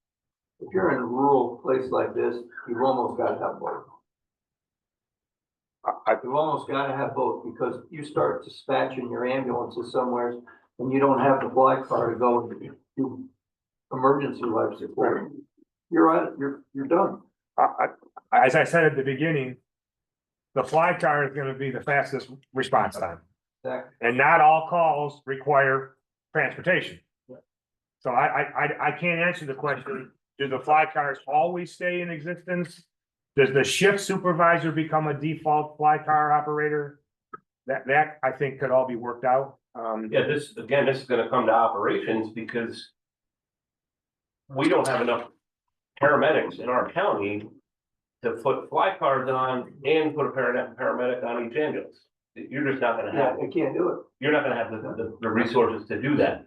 If you're in a rural place like this, you've almost gotta have both. You've almost gotta have both, because you start dispatching your ambulances somewhere and you don't have the fly car to go and do emergency life support. You're done. As I said at the beginning, the fly car is gonna be the fastest response time, Exactly. and not all calls require transportation. So I can't answer the question, do the fly cars always stay in existence? Does the shift supervisor become a default fly car operator? That I think could all be worked out. Yeah, this is gonna come to operations because we don't have enough paramedics in our county to put fly cars on and put a paramedic on each ambulance. You're just not gonna Yeah, have, I can't do it. you're not gonna have the resources to do that.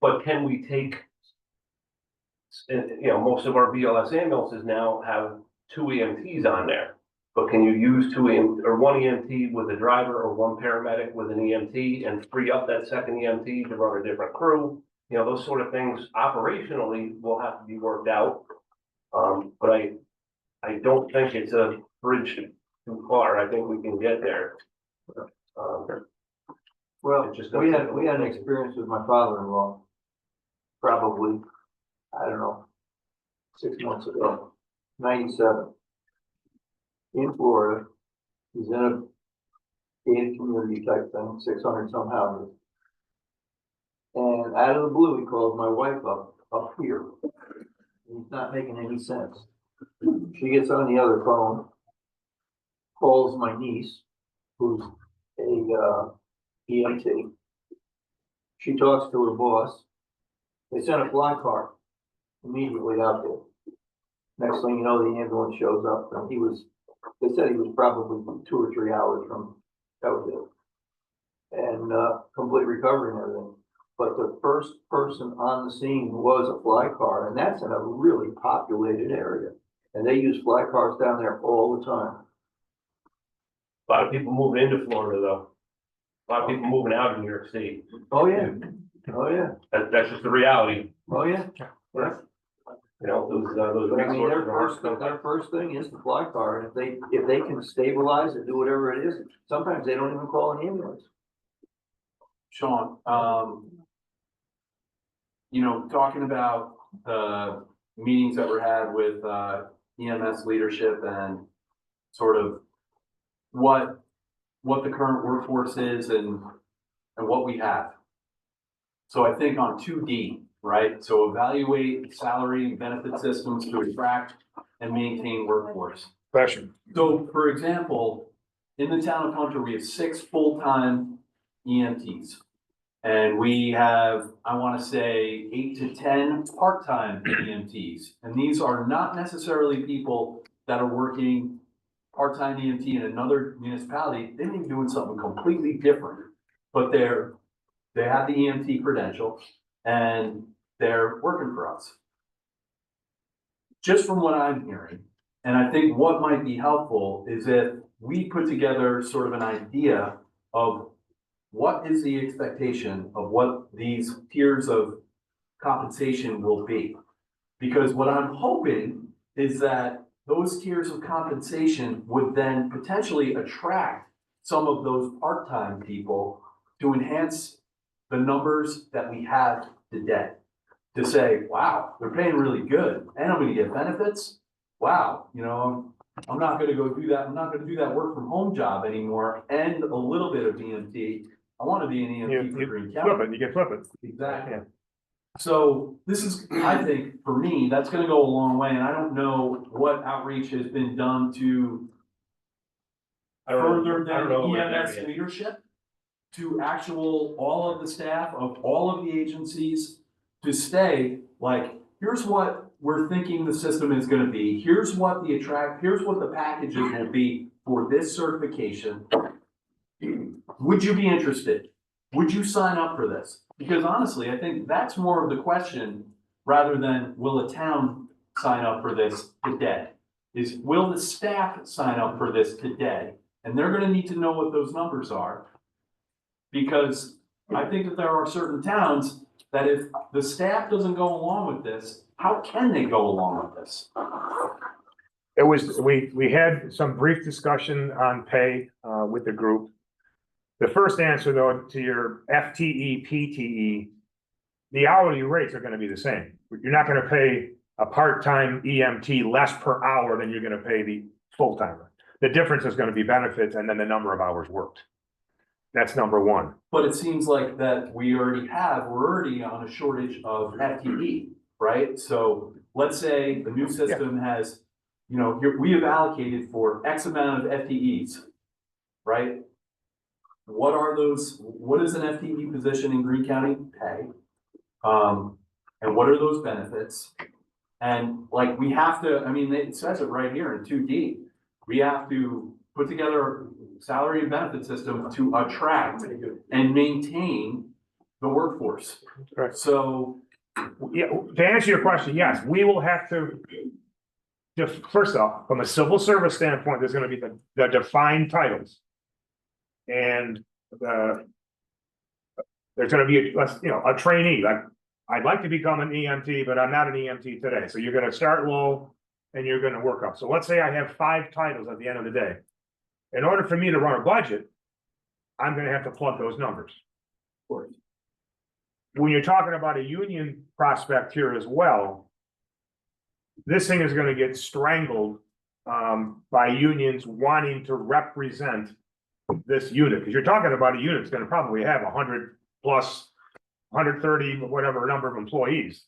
But can we take, most of our BLS ambulances now have 2 EMTs on there. But can you use 2 or 1 EMT with a driver or 1 paramedic with an EMT and free up that second EMT to run a different crew? Those sort of things operationally will have to be worked out. But I don't think it's a bridge too far. I think we can get there. Well, It just we had doesn't- an experience with my father-in-law, probably, I don't know, 6 months ago, 97. In Florida, he's in a gated community type thing, 600 some houses. And out of the blue, he calls my wife up here. And he's not making any sense. She gets on the other phone, calls my niece, who's a, EMT. She talks to her boss. They sent a fly car immediately out there. Next thing you know, the ambulance shows up, and they said he was probably 2 or 3 hours from out there. And, complete recovery and everything. But the first person on the scene was a fly car, and that's in a really populated area. And they use fly cars down there all the time. A lot of people moving into Florida though. A lot of people moving out of New York State. Oh, yeah. Oh, yeah. That's just the reality, Oh, yeah. Yeah. you know, those But I mean, resources are. their first thing is the fly car, and if they can stabilize and do whatever it is, sometimes they don't even call an ambulance. Sean, you know, talking about the meetings that were had with, EMS leadership and sort of what the current workforce is and what we have. So I think on 2D, right? So evaluate salary and benefit systems to attract and maintain workforce. Question. So for example, in the town of Hunter, we have 6 full-time EMTs. And we have, I want to say, 8 to 10 part-time EMTs. And these are not necessarily people that are working part-time EMT in another municipality. They may be doing something completely different, but they have the EMT credential and they're working for us. Just from what I'm hearing, and I think what might be helpful is if we put together sort of an idea of what is the expectation of what these tiers of compensation will be? Because what I'm hoping is that those tiers of compensation would then potentially attract some of those part-time people to enhance the numbers that we have today. To say, wow, they're paying really good, and I'm gonna get benefits. Wow, you know, I'm not gonna go do that, I'm not gonna do that work from home job anymore, and a little bit of EMT. I wanna be an EMT for Greene County. You can flip it. Exactly. Yeah. So this is, I think, for me, that's gonna go a long way, and I don't know what outreach has been done to further I don't than know where they're EMS at. leadership, to all of the staff of all of the agencies to stay, like, here's what we're thinking the system is gonna be, here's what here's what the packages will be for this certification. Would you be interested? Would you sign up for this? Because honestly, I think that's more of the question, rather than will a town sign up for this today? Is will the staff sign up for this today? And they're gonna need to know what those numbers are. Because I think that there are certain towns that if the staff doesn't go along with this, how can they go along with this? It was, we had some brief discussion on pay, with the group. The first answer though, to your FTE, PTE, the hourly rates are gonna be the same. You're not gonna pay a part-time EMT less per hour than you're gonna pay the full-timer. The difference is gonna be benefits and then the number of hours worked. That's number one. But it seems like that we're already on a shortage of FTE, right? So let's say the new system has, you know, we have allocated for X amount of FTEs, right? What is an FTE position in Greene County pay? And what are those benefits? And like, we have to, I mean, it says it right here in 2D. We have to put together a salary and benefit system to attract and maintain the workforce. Right. So, Yeah, to answer your question, yes, we will have to. First off, from a civil service standpoint, there's gonna be the defined titles. And there's gonna be a trainee, like, I'd like to become an EMT, but I'm not an EMT today, so you're gonna start low and you're gonna work up. So let's say I have 5 titles at the end of the day. In order for me to run a budget, I'm gonna have to plug those numbers. Of course. When you're talking about a union prospect here as well, this thing is gonna get strangled by unions wanting to represent this unit, because you're talking about a unit that's gonna probably have 100 plus, 130, whatever number of employees.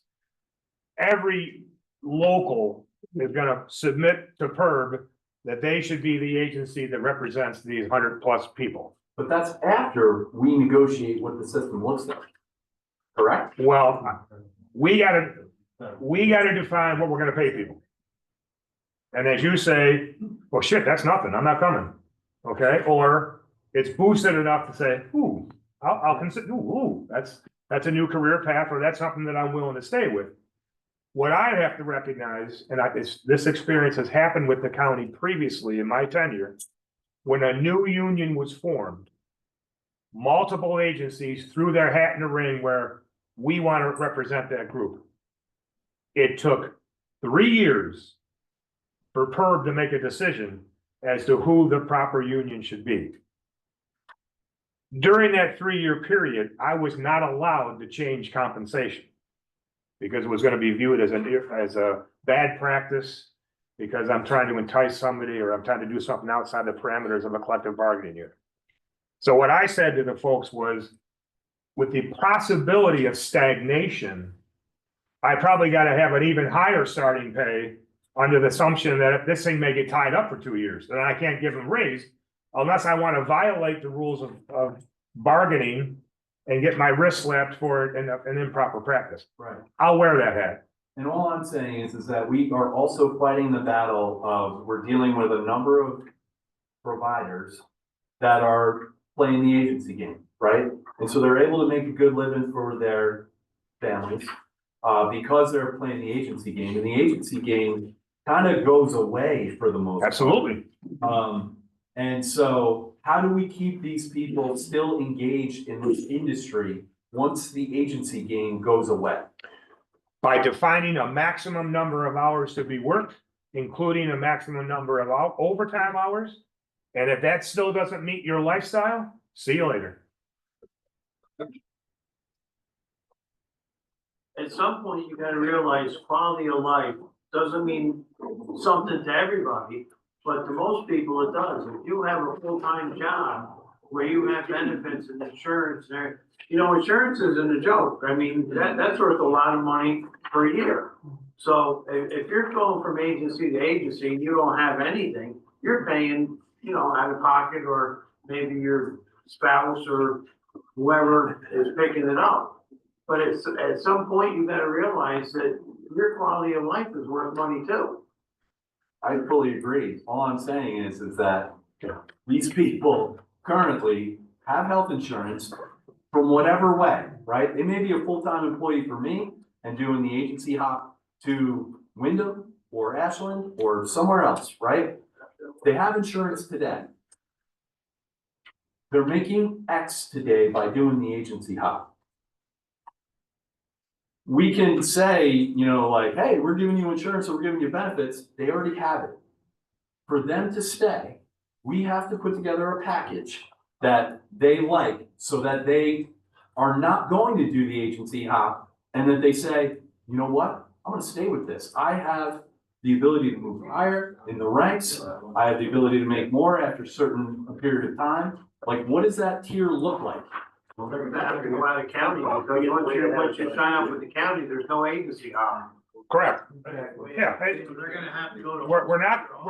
Every local is gonna submit to PERB that they should be the agency that represents these 100+ people. But that's after we negotiate what the system looks like. Correct? Well, we gotta define what we're gonna pay people. And as you say, well, shit, that's nothing, I'm not coming, okay? Or it's boosted enough to say, ooh, I'll consider, ooh, that's a new career path, or that's something that I'm willing to stay with. What I have to recognize, and this experience has happened with the county previously in my tenure, when a new union was formed, multiple agencies threw their hat in the ring where we want to represent that group. It took 3 years for PERB to make a decision as to who the proper union should be. During that 3-year period, I was not allowed to change compensation because it was going to be viewed as a bad practice, because I'm trying to entice somebody or I'm trying to do something outside the parameters of a collective bargaining unit. So what I said to the folks was, with the possibility of stagnation, I probably got to have an even higher starting pay under the assumption that if this thing may get tied up for 2 years, then I can't give them a raise unless I want to violate the rules of bargaining and get my wrist slapped for an improper practice. Right. I'll wear that hat. And all I'm saying is that we are also fighting the battle of, we're dealing with a number of providers that are playing the agency game, right? And so they're able to make a good living for their families, because they're playing the agency game, and the agency game kind of goes away for the most part. Absolutely. And so how do we keep these people still engaged in this industry once the agency game goes away? By defining a maximum number of hours to be worked, including a maximum number of overtime hours. And if that still doesn't meet your lifestyle, see you later. At some point, you gotta realize quality of life doesn't mean something to everybody, but to most people it does. If you have a full-time job where you have benefits and insurance there, you know, insurance isn't a joke. I mean, that's worth a lot of money per year. So if you're going from agency to agency and you don't have anything, you're paying, you know, out of pocket, or maybe your spouse or whoever is picking it up. But it's, at some point, you gotta realize that your quality of life is worth money too. I fully agree. All I'm saying is that these people currently have health insurance from whatever way, right? They may be a full-time employee for me and doing the agency hop to Wyndham or Ashland or somewhere else, right? They have insurance today. They're making X today by doing the agency hop. We can say, you know, like, hey, we're giving you insurance, so we're giving you benefits. They already have it. For them to stay, we have to put together a package that they like, so that they are not going to do the agency hop, and that they say, you know what, I'm gonna stay with this. I have the ability to move higher in the ranks. I have the ability to make more after a certain period of time. Like, what does that tier look like? Well, they're gonna have to go out of county, because once you sign up with the county, there's no agency hop. Correct. Yeah. Hey, They're gonna have to go to. we're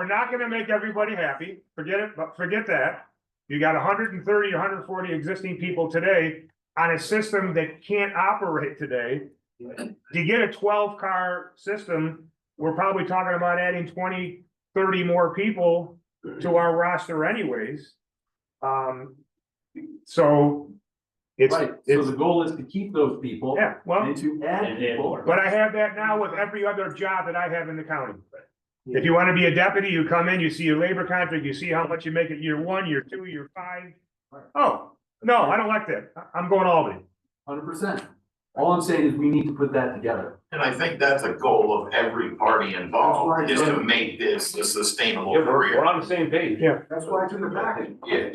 not gonna make everybody happy. Forget it, but forget that. You got 130, 140 existing people today on a system that can't operate today. To get a 12-car system, we're probably talking about adding 20, 30 more people to our roster anyways. So it's, Right, so the goal is to keep those people yeah, well, and to add people. but I have that now with every other job that I have in the county. If you want to be a deputy, you come in, you see your labor contract, you see how much you make at year 1, year 2, year 5. Oh, no, I don't like that. I'm going Albany. 100%. All I'm saying is we need to put that together. And I think that's a goal of every party involved, is to make this a sustainable Yeah, we're career. on the same page. Yeah. That's why it's in the package. Yeah,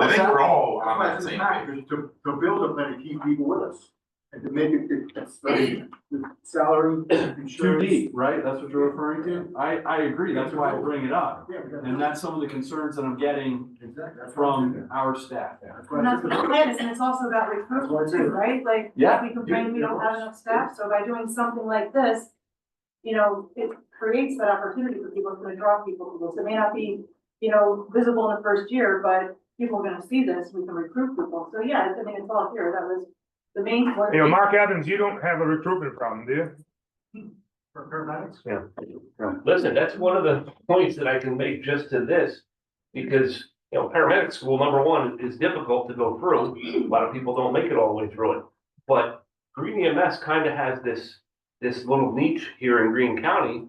I think we're all on that That's why same it's in the page. package, to build them and to keep people with us. And to make it's the salary, insurance. 2D, right? That's what you're referring to? I agree. That's why I bring it up. Yeah, we got- And that's some of the concerns that I'm getting Exactly. That's why it's in from there. our staff. That's why And it's that's in what the there. plan is, and it's also about recruitment too, right? Like, Yeah. we complain we don't have enough staff, so by doing something like this, you know, creates that opportunity for people, it's gonna draw people to this. It may not be, you know, visible in the first year, but people are gonna see this, we can recruit people. So yeah, I mean, it's all here. That was the main point. You know, Mark Evans, you don't have a recruitment problem, do you? For paramedics. Yeah. Listen, that's one of the points that I can make just to this, because, you know, paramedic school, number one, is difficult to go through. A lot of people don't make it all the way through it. But Greene EMS kind of has this little niche here in Greene County,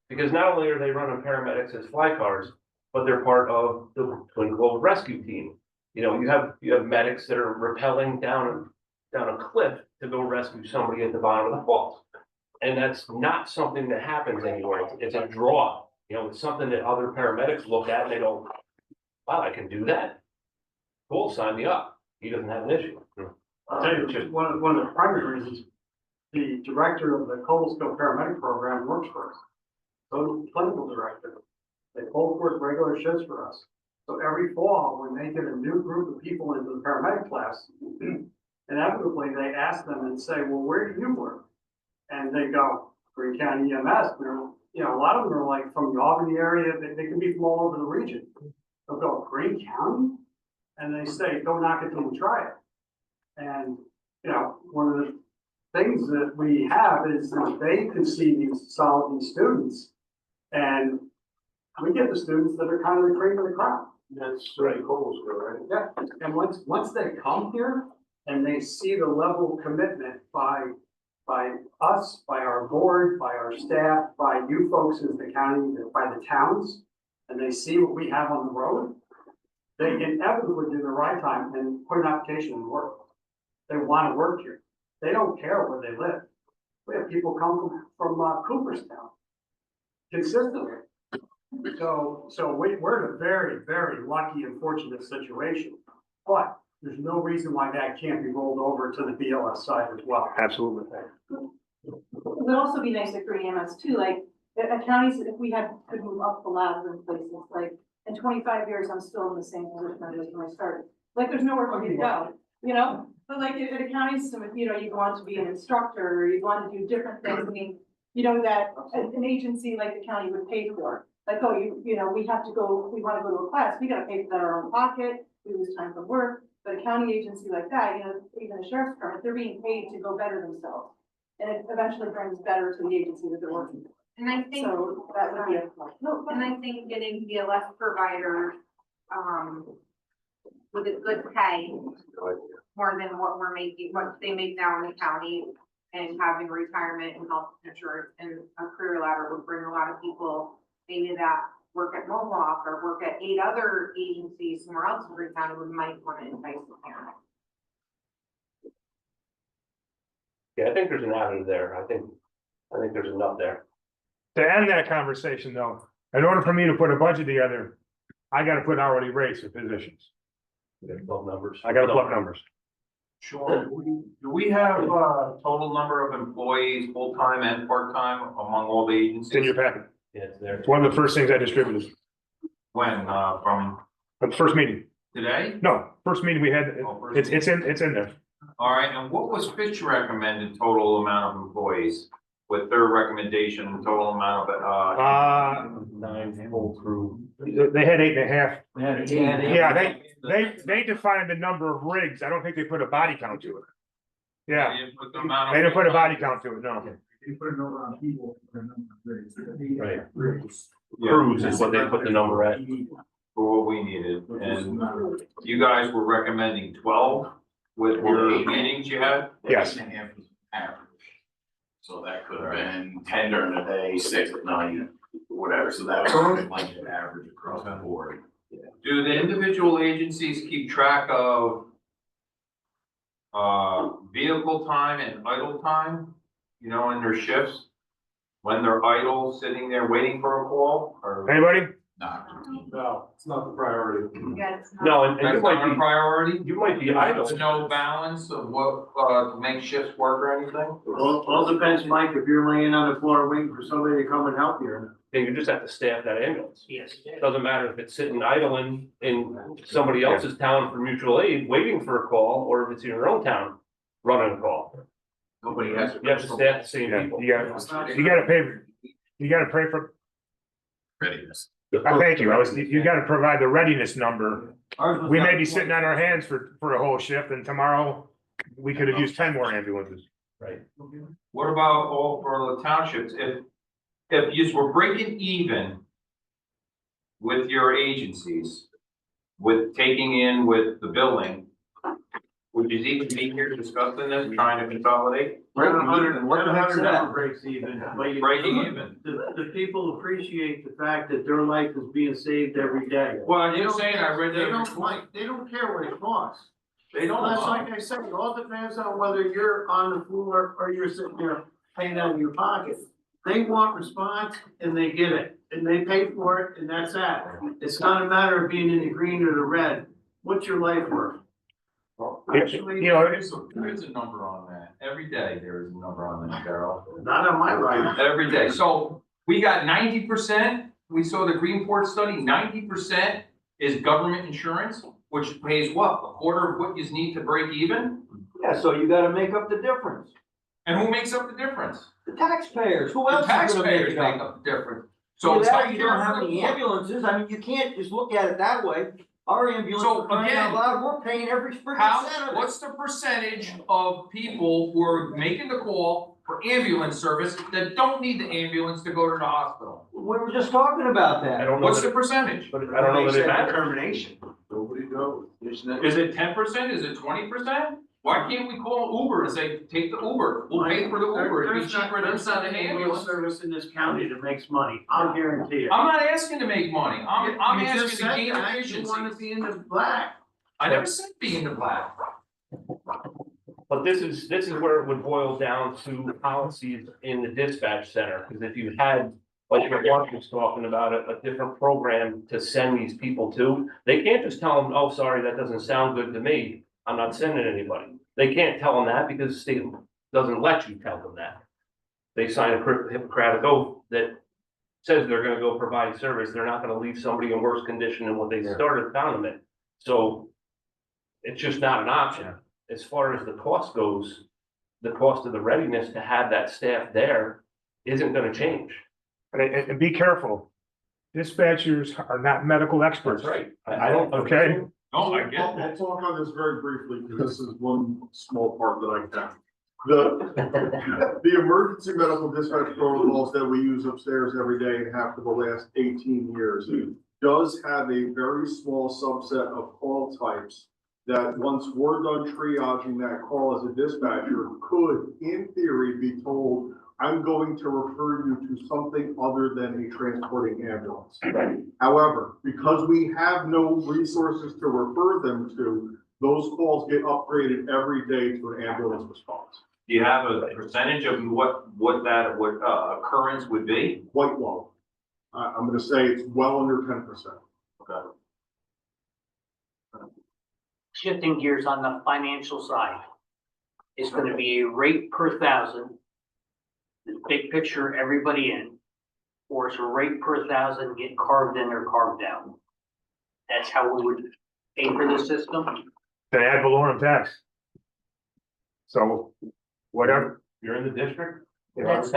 because not only are they running paramedics as fly cars, but they're part of the Twin Globe Rescue Team. You know, you have medics that are rappelling down a cliff to go rescue somebody at the bottom of the falls. And that's not something that happens anywhere. It's a draw. You know, it's something that other paramedics look at and they go, wow, I can do that. Cool, sign me up. He doesn't have an issue. I'll tell you, just one of the primary reasons, the director of the Cobblestone paramedic program works for us. So does the clinical director. They both work regular shifts for us. So every fall, when they get a new group of people into the paramedic class, inevitably they ask them and say, well, where do you work? And they go, Greene County EMS. They're, you know, a lot of them are like from the Albany area. They can be from all over the region. They'll go, Greene County? And they say, go knock it till you try it. And, you know, one of the things that we have is that they can see these solid students. And we get the students that are kind of the cream of the crop. That's right, Coles, right? Yeah, and once they come here and they see the level of commitment by us, by our board, by our staff, by you folks in the county, by the towns, and they see what we have on the road, they inevitably do the right time and put an application in work. They want to work here. They don't care where they live. We have people come from Cooperstown consistently. So we're in a very, very lucky and fortunate situation. But there's no reason why that can't be rolled over to the BLS side as well. Absolutely. It would also be nice at Greene EMS too, like, at counties, if we could move up the ladder in places, like, in 25 years, I'm still in the same position I was when I started. Like, there's nowhere for me to go, you know? But like, at a county system, if, you know, you want to be an instructor, or you want to do different things, I mean, you know, that an agency like the county would pay for. Like, oh, you know, we have to go, we want to go to a class, we gotta pay for that out of our own pocket, we lose time from work. But a county agency like that, you know, even a sheriff's department, they're being paid to go better themselves. And it eventually brings better to the agency that they're working for. And I think, So that would be a. and I think getting BLS providers, with a good pay, more than what we're making, what they make now in the county, and having retirement and health insurance and a career ladder would bring a lot of people, maybe that work at Mohawk or work at 8 other agencies somewhere else in Greene County, we might want to entice the parent. Yeah, I think there's an avenue there. I think there's enough there. To end that conversation though, in order for me to put a budget together, I gotta put hourly rates for positions. Twelve numbers. I gotta plug numbers. Sure. Do we have a total number of employees, full-time and part-time, among all the agencies? It's in your packet. Yeah, it's there. It's one of the first things I distributed. When, from At the first meeting. today? No, first meeting we had, Oh, first it's in there. All right, and what was Fitch recommended total amount of employees? With their recommendation, total amount of, 9 full crew. They had 8.5. Yeah, Yeah, they defined the number of rigs. I don't think they put a body count to it. Yeah, they didn't put a body count to it, no. You put a number on people. Right. Crews is what they put the number at. For what we needed, and you guys were recommending 12 with your meetings you had? Yes. 8.5 was average. So that could have been 10 during the day, 6 at night, whatever, so that was like an average across the board. Do the individual agencies keep track of vehicle time and idle time, you know, in their shifts? When they're idle, sitting there waiting for a call, or? Anybody? Not No, it's not the priority. Yeah, it's not. No, and you That's might not a be, priority? you might be idle. There's no balance of what, to make shifts work or anything? All depends, Mike, if you're laying on the floor waiting for somebody to come and help you. Then you just have to staff that ambulance. Yes. Doesn't matter if it's sitting idling in somebody else's town for mutual aid, waiting for a call, or if it's in your own town, running a call. Nobody has. You have to staff the same Yeah, people. you gotta pay. You gotta pray for, Readiness. thank you, you gotta provide the readiness number. We may be sitting on our hands for a whole shift, and tomorrow we could have used 10 more ambulances. Right. What about all for the townships? If you were breaking even with your agencies, with taking in with the billing, would you even be here discussing this, trying to consolidate? Breaks even. But you- Breaking even. The people appreciate the fact that their life is being saved every day. Well, you're saying I read They that don't report. like, they don't care what it costs. They don't. That's like I said, it all depends on whether you're on the floor or you're sitting there paying out of your pocket. They want response and they get it, and they pay for it, and that's that. It's not a matter of being in the green or the red. What's your life worth? Actually, You know, there is a number on that. Every day there is a number on that, Darryl. Not on my life. Every day. So we got 90%, we saw the Greenport study, 90% is government insurance, which pays what? A quarter of what you need to break even? Yeah, so you gotta make up the difference. And who makes up the difference? The taxpayers, who The else is gonna make taxpayers it make up? up the difference. So it's Either that or not you don't have fair any for the- ambulances, I mean, you can't just look at it that way. Our ambulance, So, for crying again, out loud, we're paying every freaking How, cent of it. what's the percentage of people who are making the call for ambulance service that don't need the ambulance to go to the hospital? We were just talking about I that. don't know, What's the that- percentage? but I don't know that it matters. Determination. Nobody knows. Is it 10%? Is it 20%? Why can't we call Uber and say, take the Uber, we'll pay for the Uber, it'd be There's not- cheaper than there's not sending an an ambulance ambulance. service in this county that makes money, I'll guarantee it. I'm not asking to make money, I'm You just asking to said gain that, you efficiency. wanna be in the black. I never said be in the black. But this is where it would boil down to policies in the dispatch center, because if you had, like what Mark was talking about, a different program to send these people to, they can't just tell them, oh, sorry, that doesn't sound good to me, I'm not sending anybody. They can't tell them that because the state doesn't let you tell them that. They sign a Hippocratic oath that says they're gonna go provide service, they're not gonna leave somebody in worse condition than what they started, found them in. So it's just not an option. As far as the cost goes, the cost of the readiness to have that staff there isn't gonna change. And be careful, dispatchers are not medical experts. I don't. Okay. No, I get I'll that. talk on this very briefly, because this is one small part that I can. The emergency medical dispatch protocols that we use upstairs every day and have for the last 18 years does have a very small subset of call types that once we're done triaging that call as a dispatcher, could, in theory, be told, I'm going to refer you to something other than a transporting ambulance. However, because we have no resources to refer them to, those calls get upgraded every day to an ambulance response. Do you have a percentage of what that occurrence would be? Quite low. I'm gonna say it's well under 10%. Okay. Shifting gears on the financial side, it's gonna be a rate per thousand. The big picture, everybody in, or it's a rate per thousand, get carved in or carved out. That's how we would pay for the system. The ad valorem tax. So, whatever, You're in the district? That's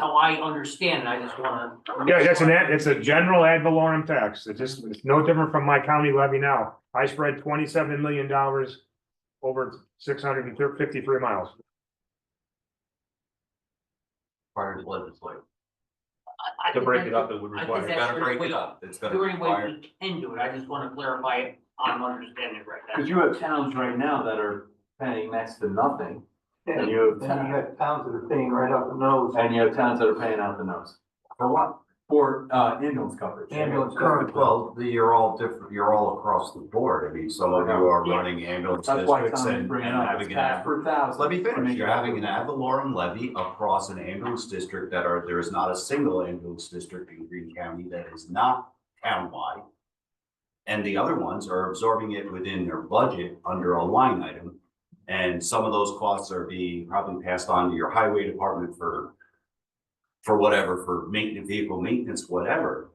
how I understand it, I just wanna. yeah, it's a general ad valorem tax, it's no different from my county levy now. I spread $27 million over 653 miles. Prior to legislation. I To think break it that's- up, it would I think require. that's Gotta the break way- it up. It's gonna The only way require. we can do it, I just wanna clarify it, I'm understanding it right now. Cause you have towns right now that are paying next to nothing. And you have, And you got towns that are paying right out the nose. and you have towns that are paying out the nose For what? for, ambulance coverage. Ambulance coverage. Well, you're all different, you're all across the board. I mean, some of you are running ambulance That's why districts Tom's and bringing up, having it's an tax per thousand. Let me to finish. make You're it having an equitable. ad valorem levy across an ambulance district there is not a single ambulance district in Greene County that is not townwide. And the other ones are absorbing it within their budget under a line item. And some of those costs are being probably passed on to your highway department for whatever, for maintenance, vehicle maintenance, whatever.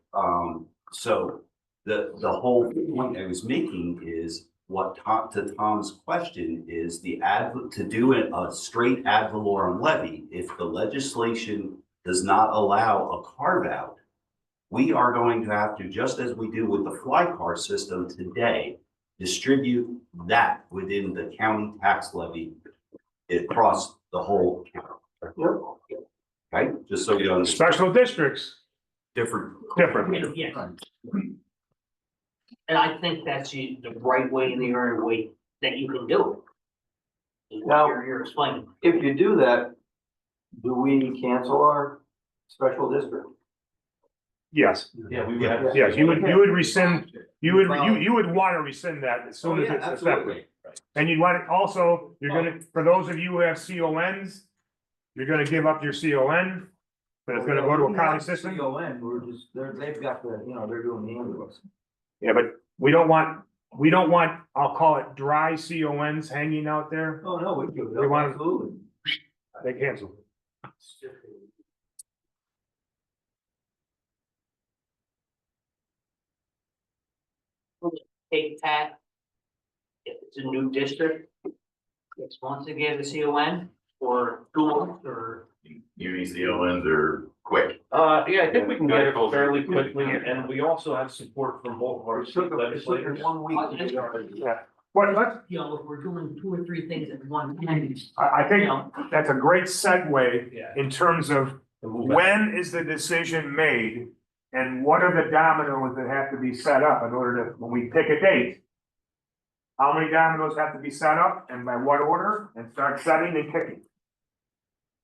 So the whole point I was making is to Tom's question is to do a straight ad valorem levy, if the legislation does not allow a carve out, we are going to have to, just as we do with the fly car system today, distribute that within the county tax levy across the whole county. Okay, just so you understand, Special districts, different. Yeah. And I think that's the right way and the only way that you can do it. Is what Now- you're explaining. If you do that, do we cancel our special district? yes, Yeah, we would have. yes, you would rescind, you would want to rescind that as soon as Oh, yeah, it's absolutely. effective. And you'd want it, also, you're gonna, for those of you who have CONs, you're gonna give up your CON, but it's gonna go to a county system. CON, they've got the, they're doing the ambulance. Yeah, but we don't want, I'll call it dry CONs hanging out there, Oh, no, we do, We want- absolutely. they cancel. Take that. If it's a new district, 6 months to get a CON or 2 months or. Uni CONs are quick. Yeah, I think we can get it fairly quickly, and we also have support from both of our state legislators. 1 week. Yeah, but let's, You know, if we're doing 2 or 3 things at one time. I You think know, that's a great segue Yeah. in terms of when is the decision made? And what are the dominoes that have to be set up in order to, when we pick a date? How many dominoes have to be set up and by what order, and start setting and kicking?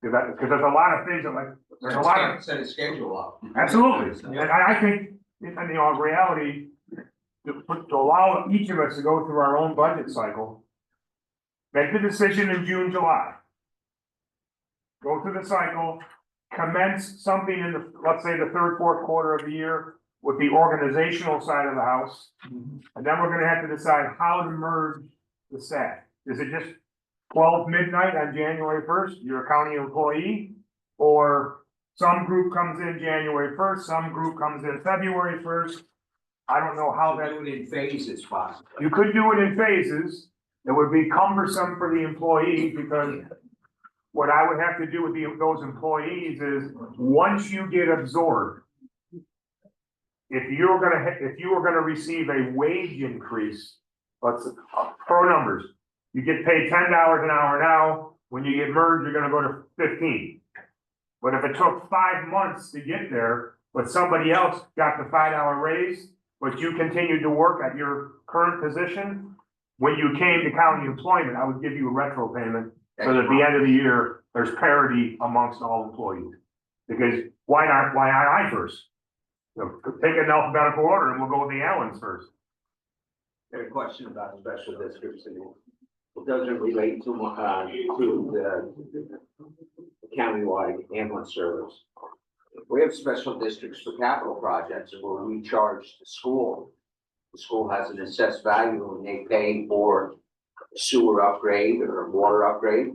Because there's a lot of things that like, there's a lot of, Set a schedule up. absolutely, and I think, in reality, to allow each of us to go through our own budget cycle. Make the decision in June, July. Go through the cycle, commence something in the, let's say, the third, fourth quarter of the year with the organizational side of the house. And then we're gonna have to decide how to merge the staff. Is it just 12 midnight on January 1st, you're a county employee? Or some group comes in January 1st, some group comes in February 1st? I don't know how that, Do it in phases possible. you could do it in phases. It would be cumbersome for the employee because what I would have to do with those employees is, once you get absorbed, if you were gonna receive a wage increase, let's, throw numbers. You get paid $10 an hour now, when you get merged, you're gonna go to 15. But if it took 5 months to get there, but somebody else got the $5 raise, but you continued to work at your current position, when you came to county employment, I would give you a retro payment, so that at the end of the year, there's parity amongst all employees. Because why not I first? Take it in alphabetical order and we'll go with the Allens first. I have a question about special districts, and it doesn't relate to the countywide ambulance service. We have special districts for capital projects where we charge the school. The school has an assessed value and they pay for a sewer upgrade or a water upgrade.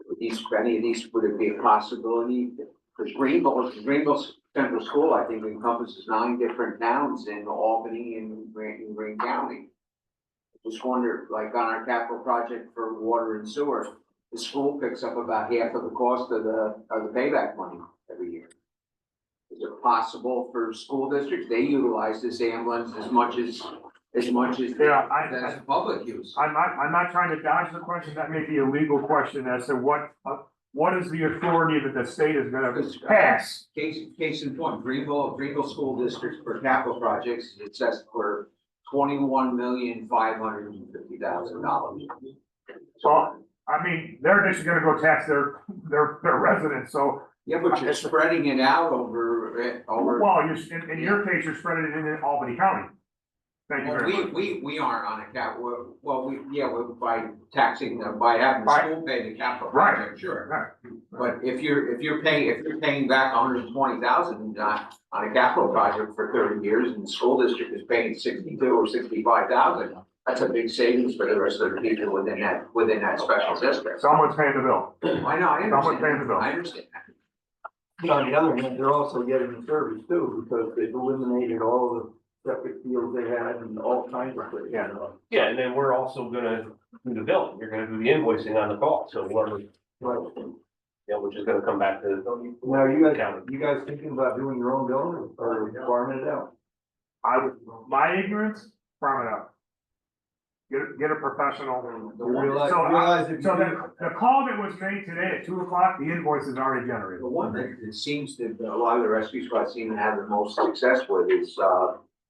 Would it be a possibility? Because Greenville Central School, I think, encompasses 9 different towns in Albany and Greene County. Just wonder, like on our capital project for water and sewer, the school picks up about half of the cost of the payback money every year. Is it possible for school districts? They utilize this ambulance as much as Yeah, as public use. I'm not trying to dodge the question, that may be a legal question as to what is the authority that the state is gonna pass? Case in point, Greenville School District for capital projects is assessed for $21,550,000. So, I mean, they're just gonna go tax their residents, so. Yeah, but you're spreading it out over. Well, in your case, you're spreading it in Albany County. Thank you very much. We aren't on a cap, we're by taxing, by having the school pay the capital Right. project, sure. Right. But if you're paying back $120,000 on a capital project for 30 years and the school district is paying 62 or 65,000, that's a big savings for the rest of the people within that special district. Someone's paying the bill. I know, I Someone's paying the understand, bill. I understand. But on the other hand, they're also getting the service too, because they've eliminated all the septic fields they had and all kinds of things. Yeah. Yeah, and then we're also gonna do the billing, you're gonna do the invoicing on the call, so what, Yeah, which is gonna come back to Now, county. you guys thinking about doing your own building or farming it out? My ignorance, farm it out. Get a professional. Realize, So realize if you So do- the call that was made today at 2 o'clock, the invoice is already generated. The one that it seems that a lot of the rescue squads seem to have the most success with is,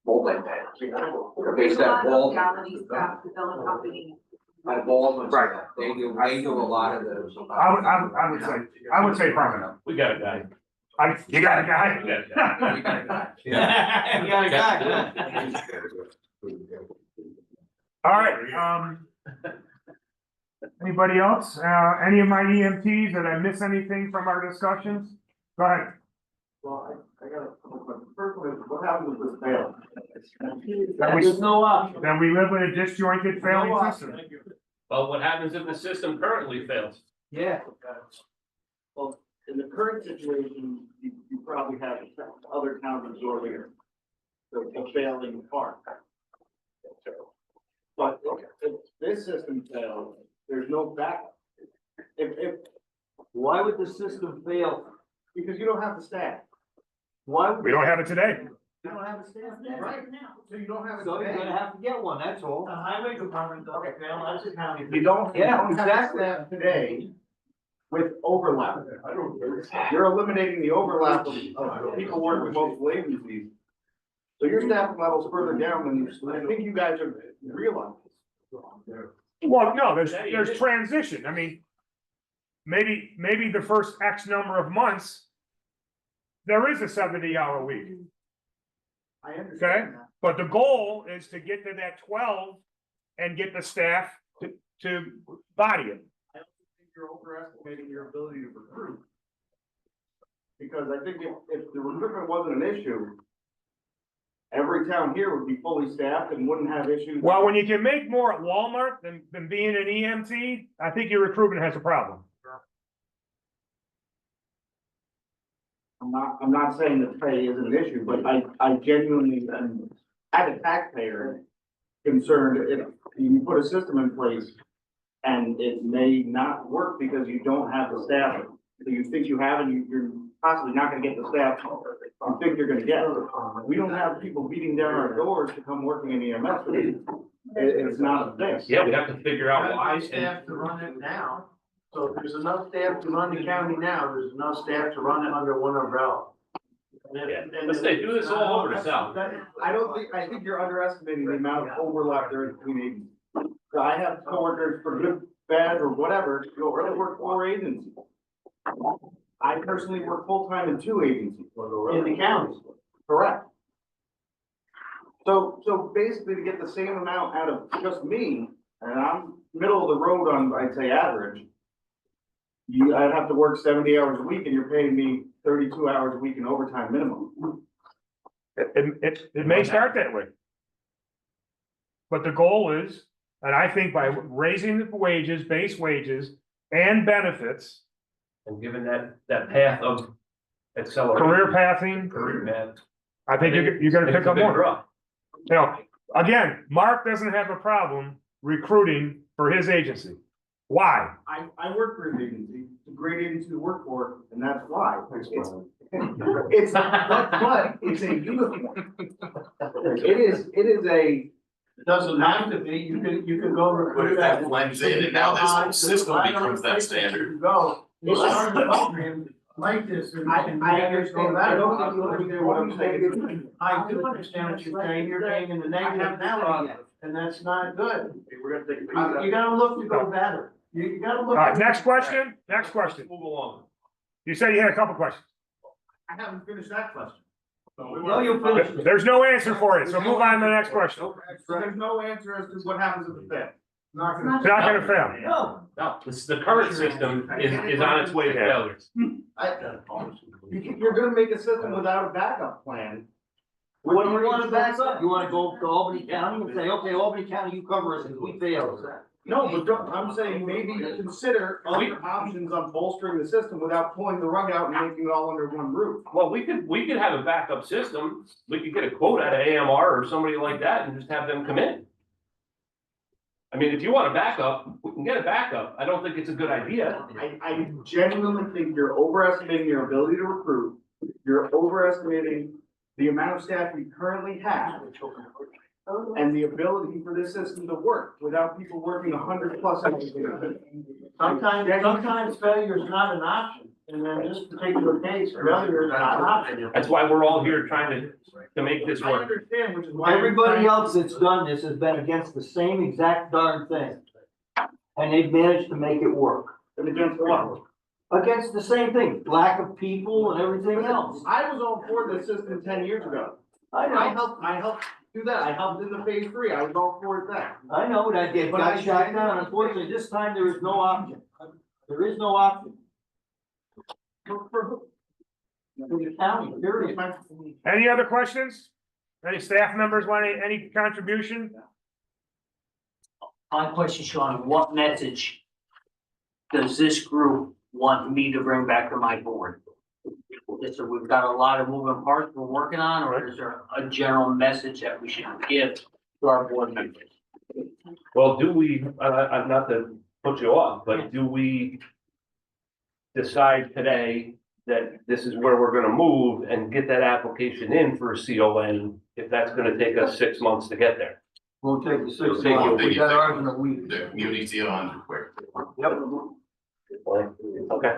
multi-pad. They're based out of Baldwin. Reality stuff, the building company. Out of Baldwin. Right. They do a lot of those. I would say farm it out. We got a guy. You got a guy? We got a guy. We got a guy. Yeah. We got a guy. All right, anybody else? Any of my EMTs, did I miss anything from our discussions? Go ahead. Well, I got a couple questions. First one is, what happens if this fails? There's no option. Then we live with a disjointed failing system. Well, what happens if the system currently fails? Yeah. Well, in the current situation, you probably have other towns absorbing it. The failing part. But if this system fails, there's no backup. If, Why would the system fail? because you don't have the staff. Why? would- We don't have it today. You don't have a staff. Right. So you don't have it So you're today. gonna have to get one, that's all. highway department doesn't fail, that's a county. You don't Yeah, have exactly. staff today with overlap. You're eliminating the overlap of people working with multiple agencies. So your staff level's further down than I think you guys are realizing. Well, no, there's transition. I mean, maybe the first X number of months, there is a 70-hour week, I okay? understand that. But the goal is to get to that 12 and get the staff to body it. I also think you're overestimating your ability to recruit. Because I think if the recruitment wasn't an issue, every town here would be fully staffed and wouldn't have issues. Well, when you can make more at Walmart than being an EMT, I think your recruitment has a problem. I'm not saying that pay isn't an issue, but I genuinely am, as a taxpayer, concerned if you put a system in place and it may not work because you don't have the staff that you think you have and you're possibly not gonna get the staff you think you're gonna get. We don't have people beating down our doors to come working in EMS. It's not a thing. Yeah, we have to figure out why. There's staff to run it now. So if there's enough staff to run the county now, there's enough staff to run it under one umbrella. Yeah, let's say, do this all over the South. I think you're underestimating the amount of overlap there is between agencies. So I have coworkers for good, bad, or whatever, who really work 4 agencies. I personally work full-time in 2 agencies in the county, correct? So basically to get the same amount out of just me, and I'm middle of the road on, I'd say, average. I'd have to work 70 hours a week and you're paying me 32 hours a week in overtime minimum. It may start that way. But the goal is, and I think by raising the wages, base wages and benefits, And given that path of acceleration. career pathing, Career path. I think you're gonna pick up more. Draw. You know, again, Mark doesn't have a problem recruiting for his agency. Why? I work for an agency, it's a great agency to work for, and that's why. It's but it's a uniform. It is a. It doesn't have to be, you can go recruit. What if that blends in and now this whole system becomes that standard? You go, you start a program like this. and- I understand, I don't think you understand what I'm saying. I do understand what you're saying, you're saying in the negative now, and that's not good. We're gonna take. You gotta look to go better. You gotta All look. right, next question, Move along. You said you had a couple questions. I haven't finished that question. No, you'll finish it. There's no answer for it, so move on to the next question. So there's no answer as to what happens if it fails. Not It's gonna. not gonna fail. No. No, the current system is on its way to failure. You're gonna make a system without a backup plan. What do you wanna back up? You wanna go to Albany County and say, okay, Albany County, you cover us if we fail. No, but I'm saying maybe consider other options on bolstering the system without pulling the rug out and making it all under one roof. Well, we could have a backup system. We could get a quote out of AMR or somebody like that and just have them come in. I mean, if you want a backup, we can get a backup. I don't think it's a good idea. I genuinely think you're overestimating your ability to recruit. You're overestimating the amount of staff you currently have and the ability for this system to work without people working 100+ hours a week. Sometimes failure is not an option, and in this particular case, failure is not an option. That's why we're all here trying to make this I work. understand, which is why. Everybody else that's done this has been against the same exact darn thing. And they've managed to make it work. And against what? Against the same thing, lack of people and everything else. I was all for this system 10 years ago. I I helped do that. I helped in the phase 3. I was all for that. I know that it But I got shot genuinely- down. Unfortunately, this time there is no option. There is no option. For the county, period. Any other questions? Any staff members want any contribution? My question, Sean, what message does this group want me to bring back to my board? Is we've got a lot of moving parts we're working on, or is there a general message that we should give to our board members? Well, do we, not to put you off, but do we decide today that this is where we're gonna move and get that application in for a CON, if that's gonna take us 6 months to get there? We'll take the 6 It'll take you a months. We week. got ours in a week. The community seal on quick. Okay.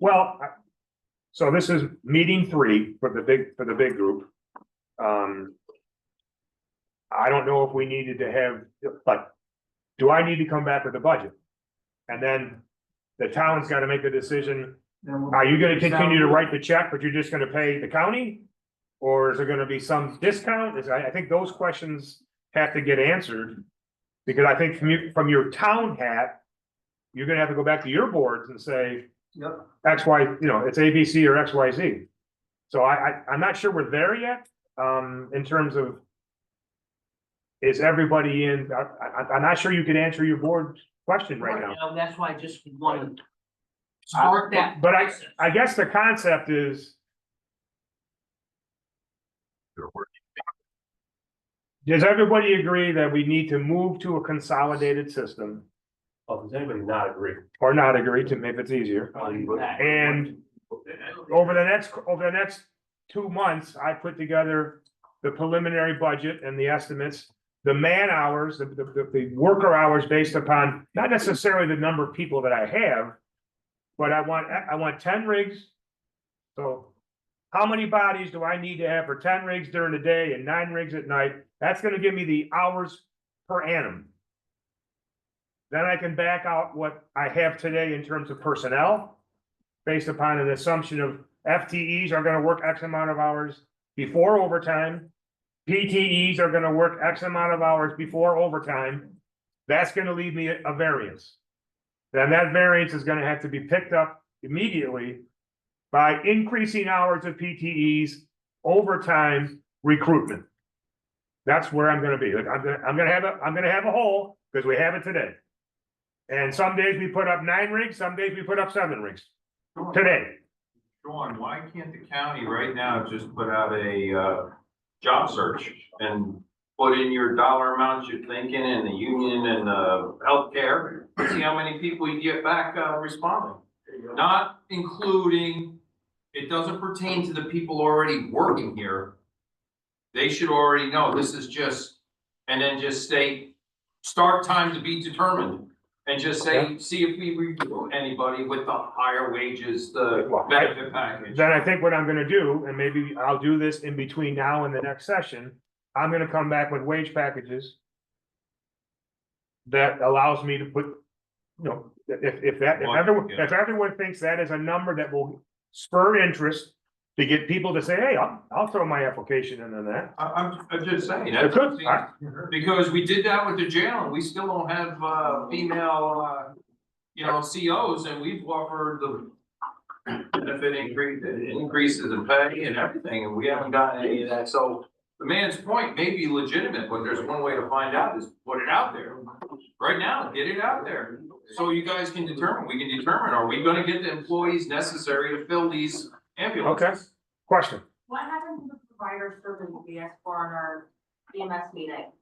Well, so this is meeting 3 for the big group. I don't know if we needed to have, like, do I need to come back with a budget? And then the town's gotta make a decision. Are you gonna continue to write the check, but you're just gonna pay the county? Or is there gonna be some discount? I think those questions have to get answered. Because I think from your town hat, you're gonna have to go back to your boards and say, Yep. X, Y, it's ABC or XYZ. So I'm not sure we're there yet, in terms of. Is everybody in, I'm not sure you can answer your board's question right now. That's why I just want to start that. But process. I guess the concept is. Does everybody agree that we need to move to a consolidated system? Oh, does anybody not agree? Or not agree to make it easier? And over the next 2 months, I put together the preliminary budget and the estimates. The man hours, the worker hours based upon not necessarily the number of people that I have. But I want 10 rigs. So how many bodies do I need to have for 10 rigs during the day and 9 rigs at night? That's gonna give me the hours per annum. Then I can back out what I have today in terms of personnel. Based upon an assumption of FTEs are gonna work X amount of hours before overtime. PTEs are gonna work X amount of hours before overtime. That's gonna leave me a variance. Then that variance is gonna have to be picked up immediately by increasing hours of PTEs, overtime, recruitment. That's where I'm gonna be. Like, I'm gonna have a hole, because we have it today. And some days we put up 9 rigs, some days we put up 7 rigs. Today. Sean, why can't the county right now just put out a, job search and put in your dollar amounts you're thinking and the union and the healthcare, see how many people you get back, responding? Not including, it doesn't pertain to the people already working here. They should already know this is just, and then just state, start time to be determined. And just say, see if we recruit anybody with the higher wages, the benefit package. Then I think what I'm gonna do, and maybe I'll do this in between now and the next session, I'm gonna come back with wage packages. That allows me to put, if everyone thinks that is a number that will spur interest. To get people to say, hey, I'll throw my application in on that. I'm just saying, It could. because we did that with the jail and we still don't have, female, COs and we've offered the benefit increases in pay and everything, and we haven't gotten any of that, so the man's point may be legitimate, but there's one way to find out is put it out there. Right now, get it out there, so you guys can determine, we can determine, are we gonna get the employees necessary to fill these ambulances? Okay, question. What happened to the provider survey we asked for on our EMS meeting?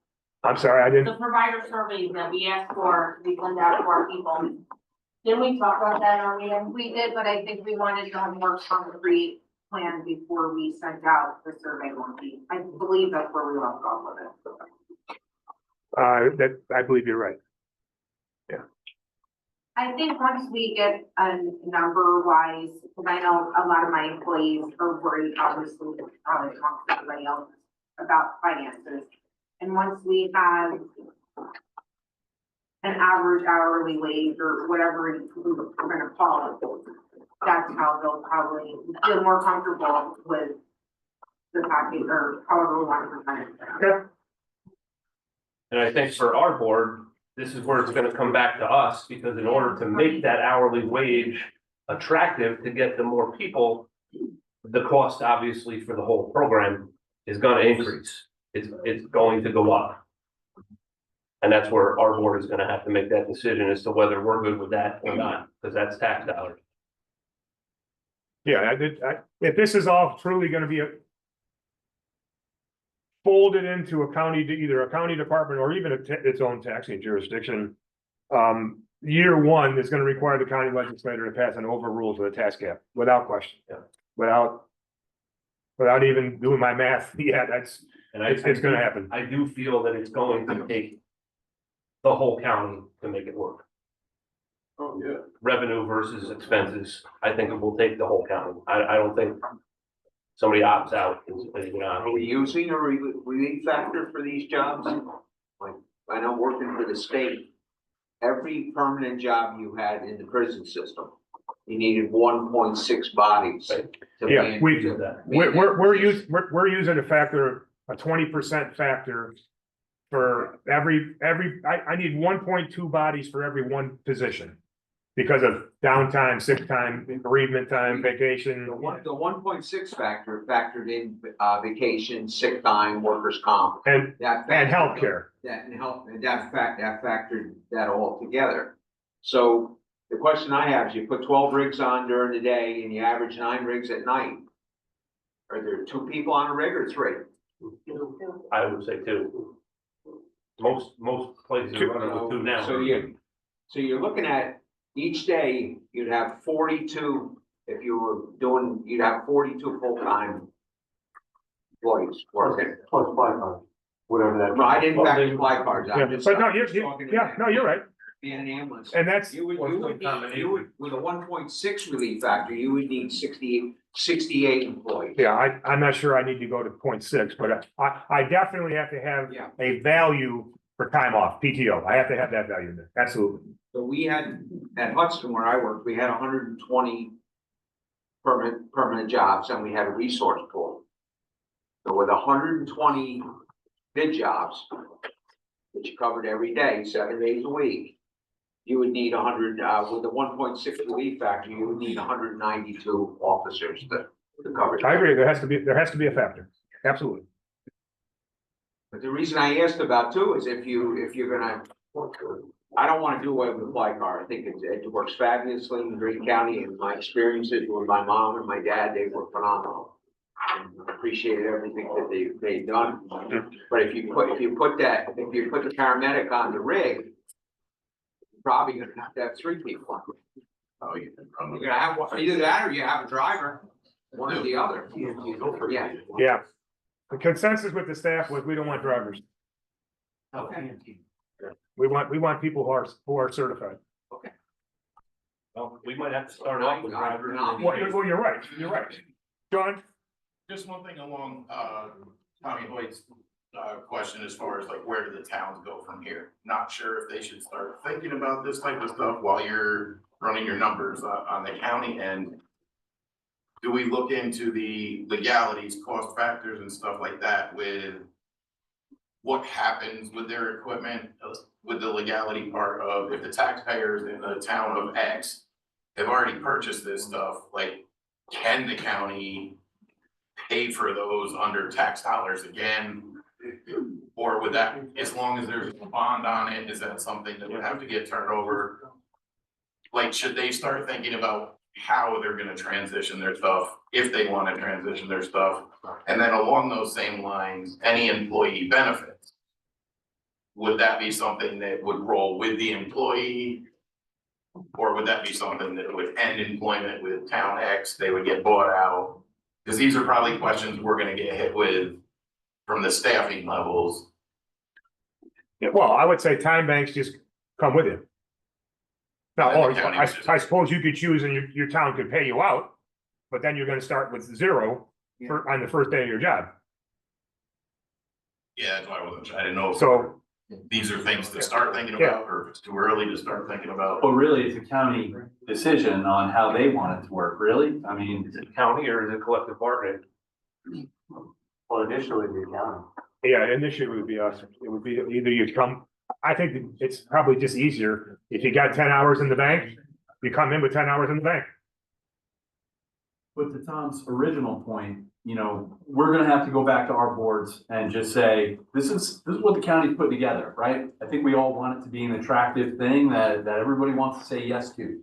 I'm sorry, I The didn't, provider surveys that we asked for, we send out to our people. Didn't we talk about that on meeting? We did, but I think we wanted to have more concrete plan before we sent out the survey monkey. I believe that's where we left off with it. that, I believe you're right. I think once we get a number wise, because I know a lot of my employees are worried, obviously, probably amongst everybody else, about finances. And once we have an average hourly wage or whatever we're gonna call it, that's how they'll probably feel more comfortable with the package or however we want to present it. Okay. And I think for our board, this is where it's gonna come back to us, because in order to make that hourly wage attractive to get the more people, the cost obviously for the whole program is gonna increase. It's going to go up. And that's where our board is gonna have to make that decision as to whether we're good with that or not, because that's tax dollars. Yeah, if this is all truly gonna be folded into a county, either a county department or even its own taxing jurisdiction. Year one is gonna require the county legislator to pass an overrule to the tax cap, without question. Yeah. Without even doing my math, yeah, And it's gonna happen. I do feel that it's going to take the whole county to make it work. Oh, yeah. Revenue versus expenses, I think it will take the whole county. I don't think somebody opts out, you Are know. we using a relief factor for these jobs? Like, I know working for the state, every permanent job you had in the prison system, you needed 1.6 bodies. Right. to Yeah, man- we, to man we're using a factor, a 20% factor. For I need 1.2 bodies for every one position. Because of downtime, sick time, bereavement time, vacation. The 1.6 factor factored in, vacation, sick time, workers' comp. And That healthcare. That factored that all together. So the question I have is, you put 12 rigs on during the day and you average 9 rigs at night. Are there 2 people on a rig or 3? I would say two. Most places are running with two now. So you're looking at, each day, you'd have 42, if you were doing, you'd have 42 full-time employees working. Plus 500, whatever that. No, I didn't factor fly cars, Yeah, I'm just. but no, I'm just talking about you're right. Being an ambulance. And that's, You would, with a 1.6 relief factor, you would need 68 employees. yeah, I'm not sure I need to go to 0.6, but I definitely have to have Yeah. a value for time off, PTO. I have to have that value in there, absolutely. So we had, at Hudson where I worked, we had 120 permanent jobs and we had a resource pool. So with 120 bid jobs, which you covered every day, 7 days a week, you would need 100, with the 1.6 relief factor, you would need 192 officers to cover. I agree, there has to be a factor, absolutely. But the reason I asked about too is if you're gonna, I don't wanna do away with the fly car. I think it works fabulously in Greene County, and my experiences with my mom and my dad, they were phenomenal. And I appreciated everything that they've done. But if you put the paramedic on the rig, you're probably gonna have to have 3 people on it. Oh, yeah. You're gonna have one, either that or you have a driver, one or the other. Yeah. Yeah. The consensus with the staff was we don't want drivers. Okay. We want people who are certified. Well, we might have to start off with drivers. Well, you're right, John? Just one thing along, Tommy Hoyt's, question as far as like, where do the towns go from here? Not sure if they should start thinking about this type of stuff while you're running your numbers on the county end. Do we look into the legalities, cost factors and stuff like that with what happens with their equipment, with the legality part of if the taxpayers in the town of X have already purchased this stuff, like, can the county pay for those under tax dollars again? Or would that, as long as there's a bond on it, is that something that would have to get turned over? Like, should they start thinking about how they're gonna transition their stuff, if they wanna transition their stuff? And then along those same lines, any employee benefits. would that be something that would roll with the employee? Or would that be something that would end employment with town X, they would get bought out? Because these are probably questions we're gonna get hit with from the staffing levels. Yeah, well, I would say time banks just come with it. Now, And the or county I, would just- I suppose you could choose and your town could pay you out, but then you're gonna start with zero on the first day of your job. Yeah, that's why I didn't know if So, these are things to start thinking Yeah. about, or if it's too early to start thinking about. But really, it's a county decision on how they want it to work, really. I mean, Is it county or is it collective bargaining? Well, initially the county. yeah, initially it would be us. It would be either you come, I think it's probably just easier. If you got 10 hours in the bank, you come in with 10 hours in the bank. but to Tom's original point, you know, we're gonna have to go back to our boards and just say, this is what the county's put together, right? I think we all want it to be an attractive thing that everybody wants to say yes to.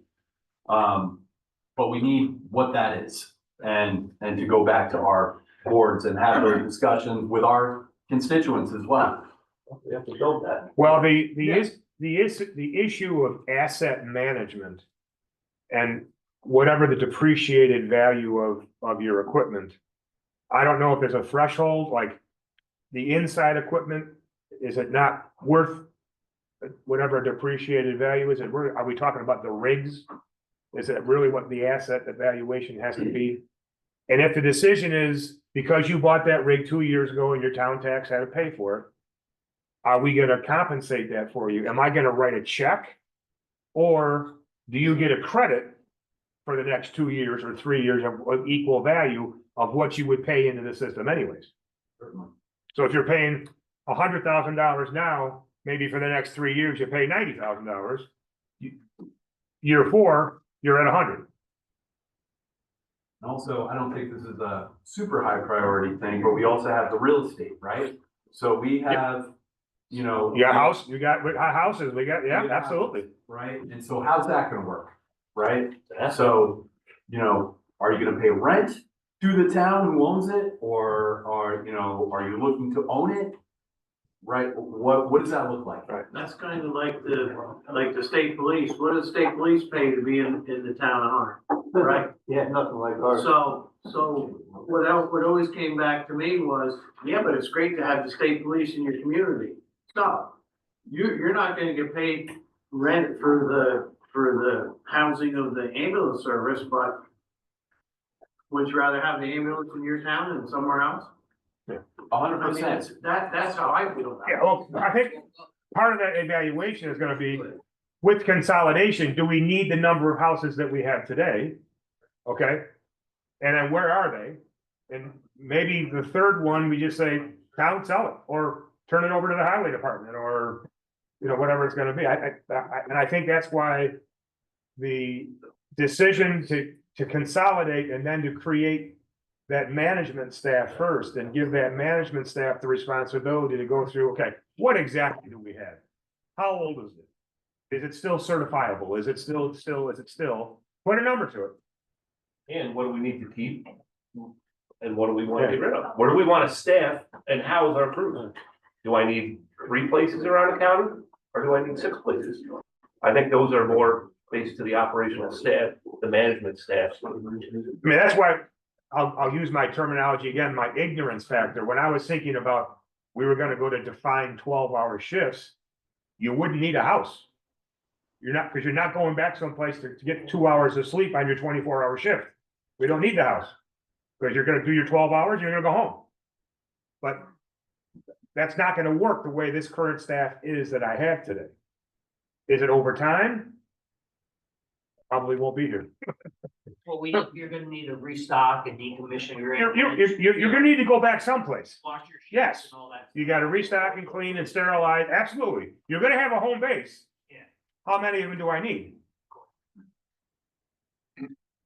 But we need what that is and to go back to our boards and have those discussions with our constituents as well. We have to build that. Well, the issue of asset management and whatever the depreciated value of your equipment. I don't know if there's a threshold, like the inside equipment, is it not worth whatever depreciated value is? Are we talking about the rigs? Is it really what the asset evaluation has to be? And if the decision is because you bought that rig 2 years ago and your town tax had to pay for it, are we gonna compensate that for you? Am I gonna write a check? Or do you get a credit for the next 2 years or 3 years of equal value of what you would pay into the system anyways? So if you're paying $100,000 now, maybe for the next 3 years, you pay $90,000. Year 4, you're at 100. Also, I don't think this is a super high priority thing, but we also have the real estate, right? So we have, you know. You got house, you got houses, yeah, absolutely. Right, and so how's that gonna work, right? So, you know, are you gonna pay rent to the town who owns it, or are you looking to own it? Right, what does that look like? Right. That's kind of like the state police. What does the state police pay to be in the town of Hunter? Right? Yeah, nothing like ours. So what always came back to me was, yeah, but it's great to have the state police in your community. So you're not gonna get paid rent for the housing of the ambulance service, but would you rather have the ambulance in your town than somewhere else? 100%. That's how I feel about it. Yeah, well, I think part of that evaluation is gonna be, with consolidation, do we need the number of houses that we have today? Okay, and then where are they? And maybe the third one, we just say, town, sell it, or turn it over to the highway department, or, you know, whatever it's gonna be. And I think that's why the decision to consolidate and then to create that management staff first and give that management staff the responsibility to go through, okay, what exactly do we have? How old is it? Is it still certifiable? Is it still, put a number to it. And what do we need to keep? And what do we want to get rid of? Where do we want to staff and how is our crew? Do I need 3 places around the county or do I need 6 places? I think those are more based to the operational staff, the management staff. I mean, that's why I'll use my terminology again, my ignorance factor. When I was thinking about, we were gonna go to defined 12-hour shifts, you wouldn't need a house. Because you're not going back someplace to get 2 hours of sleep on your 24-hour shift. We don't need the house. Because you're gonna do your 12 hours, you're gonna go home. But that's not gonna work the way this current staff is that I have today. Is it overtime? Probably won't be here. Well, you're gonna need to restock and decommission your. You're gonna need to go back someplace. Wash your sheets Yes. and all that. You gotta restock and clean and sterilize, absolutely. You're gonna have a home base. Yeah. How many of them do I need?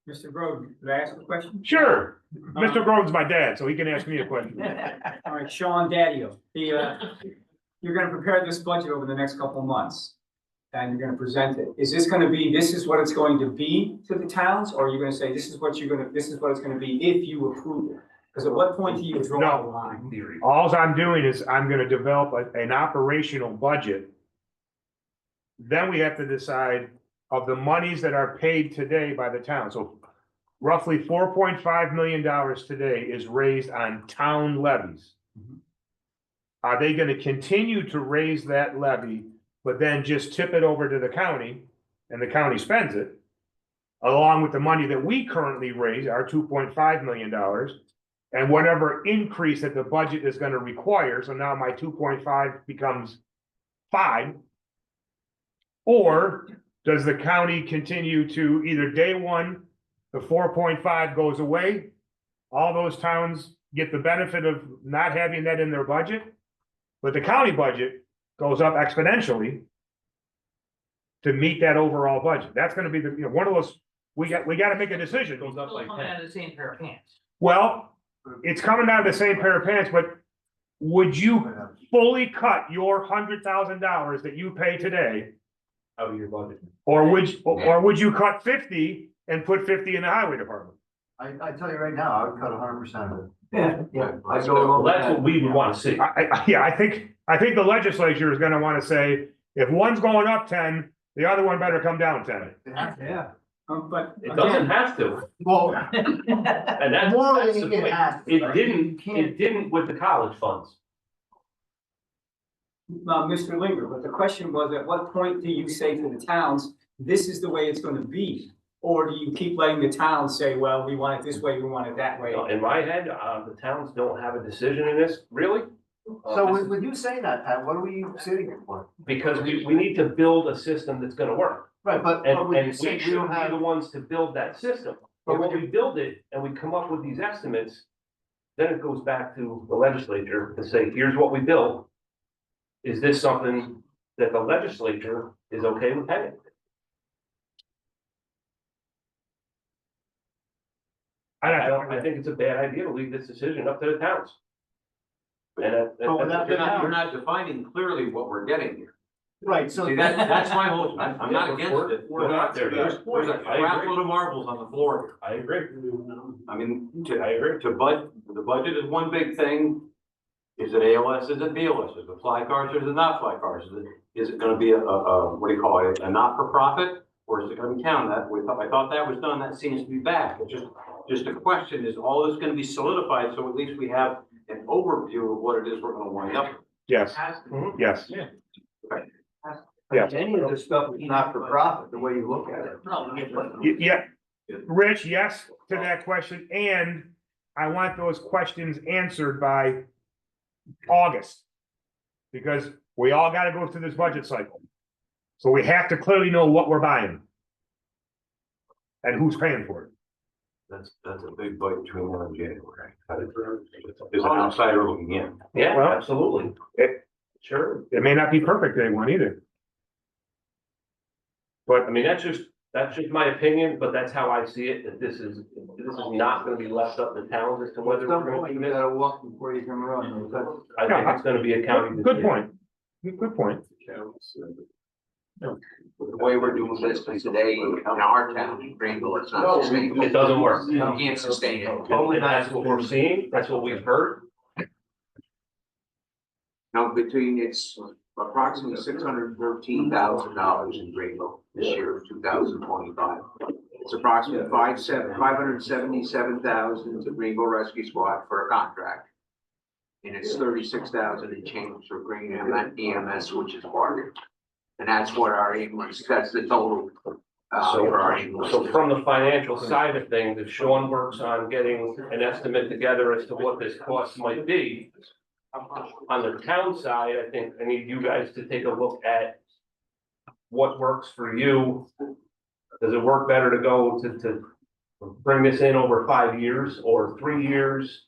Mr. Grove, could I ask a question? Sure. Mr. Grove's my dad, so he can ask me a question. All right, Sean Daddio, you're gonna prepare this budget over the next couple of months. And you're gonna present it. Is this gonna be, this is what it's going to be to the towns, or are you gonna say, this is what it's gonna be if you approve it? Because at what point do you draw the line? Theory. Alls I'm doing is I'm gonna develop an operational budget. Then we have to decide of the monies that are paid today by the town, so roughly $4.5 million today is raised on town levies. Are they gonna continue to raise that levy, but then just tip it over to the county and the county spends it? Along with the money that we currently raise, our $2.5 million, and whatever increase that the budget is gonna require, so now my 2.5 becomes 5. Or does the county continue to either day one, the 4.5 goes away? All those towns get the benefit of not having that in their budget, but the county budget goes up exponentially to meet that overall budget. That's gonna be the, one of those, we gotta make a decision. Goes up like Coming out that. of the same pair of pants. Well, it's coming out of the same pair of pants, but would you fully cut your $100,000 that you pay today? Out of your budget. Or would you cut 50 and put 50 in the highway department? I tell you right now, I would cut 100% of it. Yeah. I go Well, along with that's that. what we would wanna see. Yeah, I think the legislature is gonna wanna say, if one's going up 10, the other one better come down 10. Yeah. But It doesn't again, have to, Well, and that's morally, the it point. has to, It right? didn't, You it didn't with the college funds. Mr. Linger, but the question was, at what point do you say to the towns, this is the way it's gonna be? Or do you keep letting the towns say, well, we want it this way, we want it that way? In my head, the towns don't have a decision in this, really. So with you saying that, Pat, what are we sitting here for? Because we need to build a system that's gonna work. Right, but And when you we say we don't shouldn't be have, the ones to build that system. But when we build it and we come up with these estimates, then it goes back to the legislature to say, here's what we built. Is this something that the legislature is okay with paying? I think it's a bad idea to leave this decision up to the towns. And You're not defining clearly what we're getting here. right, so. See, that's my whole, I'm not against it. We're not there yet. There's a I crap agree. load of marbles on the floor. I agree. I mean, I agree. the budget is one big thing. Is it ALS, is it BLS, is it fly cars, or is it not fly cars? Is it gonna be what do you call it, a not-for-profit? Or is it gonna be counted that? I thought that was done, that seems to be back. It's just a question, is all this gonna be solidified, so at least we have an overview of what it is we're gonna wind up with? Yes, Mhm. yes. Yeah. Yeah. Any of this stuff is not for profit, the way you look at it. No, we get what- Yeah, Rich, yes to that question, and I want those questions answered by August. Because we all gotta go through this budget cycle. So we have to clearly know what we're buying. And who's paying for it. That's a big bite between now and January. As an outsider looking in. Yeah, Well, absolutely. Sure. It may not be perfect day one either. I mean, that's just my opinion, but that's how I see it, that this is not gonna be left up to towns as to At whether we're some gonna point, do you this. gotta walk before you can run. I think it's gonna be a county. Good decision. point. Good point. The way we're doing business today in our town, in Greenville, it's not sustainable. It doesn't work. You can't sustain it. And that's what we're seeing, that's what we've heard. Now, it's approximately $613,000 in Greenville this year, 2025. It's approximately $577,000 to Greenville Rescue Squad for a contract. And it's 36,000 and change for Green EMS, which is bargain. And that's what our ambulance, that's the total, for our ambulance. So from the financial side of things, if Sean works on getting an estimate together as to what this cost might be. On the town side, I think I need you guys to take a look at what works for you. Does it work better to go to bring this in over 5 years or 3 years?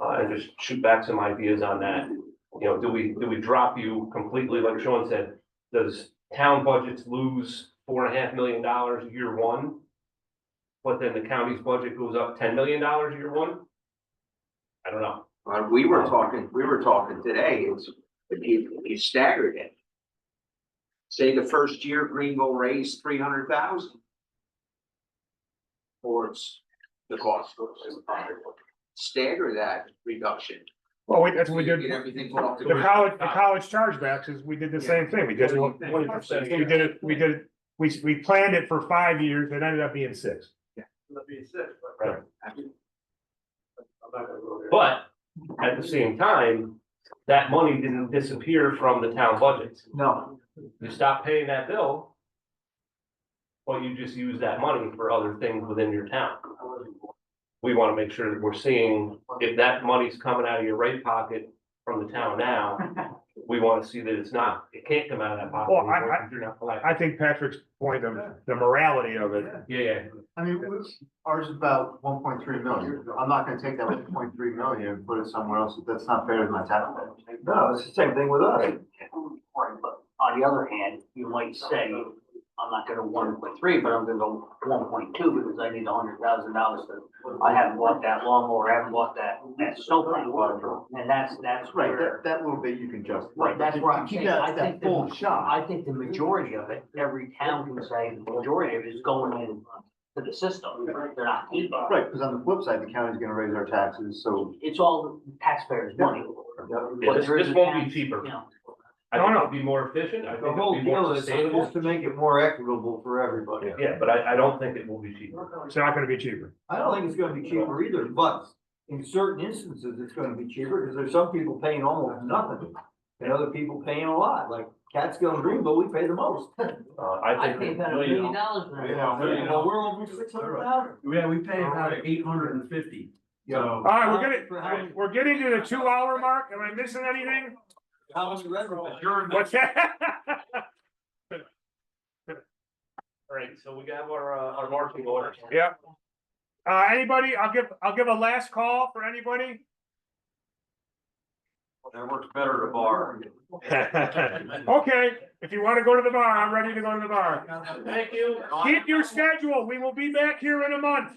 And just shoot back some ideas on that. You know, do we drop you completely, like Sean said? Does town budgets lose $4.5 million year one? But then the county's budget goes up $10 million year one? I don't know. We were talking today, if you staggered it. Say the first year Greenville raised 300,000. Towards the cost. stagger that reduction. Well, that's what we Get did. everything put off the. The college chargebacks is, we did the same thing. We did it, 20%. we did it, we planned it for 5 years. It ended up being 6. Right. But at the same time, that money didn't disappear from the town budgets. No. You stop paying that bill, but you just use that money for other things within your town. We want to make sure that we're seeing if that money's coming out of your right pocket from the town now, we want to see that it's not, it can't come out of that pocket. Well, anymore because you're not collecting. I think Patrick's point of the morality of it. Yeah. I mean, ours is about 1.3 million. I'm not gonna take that 1.3 million and put it somewhere else. That's not fair to my taxpayers. No, it's the same thing with us. Right, but on the other hand, you might say, I'm not gonna 1.3, but I'm gonna go 1.2 because I need $100,000 to, I haven't bought that lawnmower, I haven't bought that snowplow. And that's Right, where, that little bit you can just. right, that's where I'm Keep saying, I that think full shot. I think the majority of it, every town can say the majority of it is going in to the system. They're not keeping. Right, because on the flip side, the county's gonna raise our taxes, so. It's all the taxpayers' money. Yeah, this There is a won't town, be cheaper. you know, I think it'll be more efficient. I think it'll be more sustainable. to make it more equitable for everybody. Yeah, but I don't think it will be cheaper. It's not gonna be cheaper. I don't think it's gonna be cheaper either, but in certain instances, it's gonna be cheaper, because there's some people paying almost nothing. And other people paying a lot, like Catskill and Greenville, we pay the most. I I think. pay about $1 million for it. Well, we're over 600,000. Yeah, we pay about 850. So. All right, we're getting to the 2-hour mark. Am I missing anything? How many residents? What's that? All right, so we have our marching orders. Yeah. Anybody, I'll give a last call for anybody. That works better at a bar. Okay, if you want to go to the bar, I'm ready to go to the bar. Thank you. Keep your schedule. We will be back here in a month.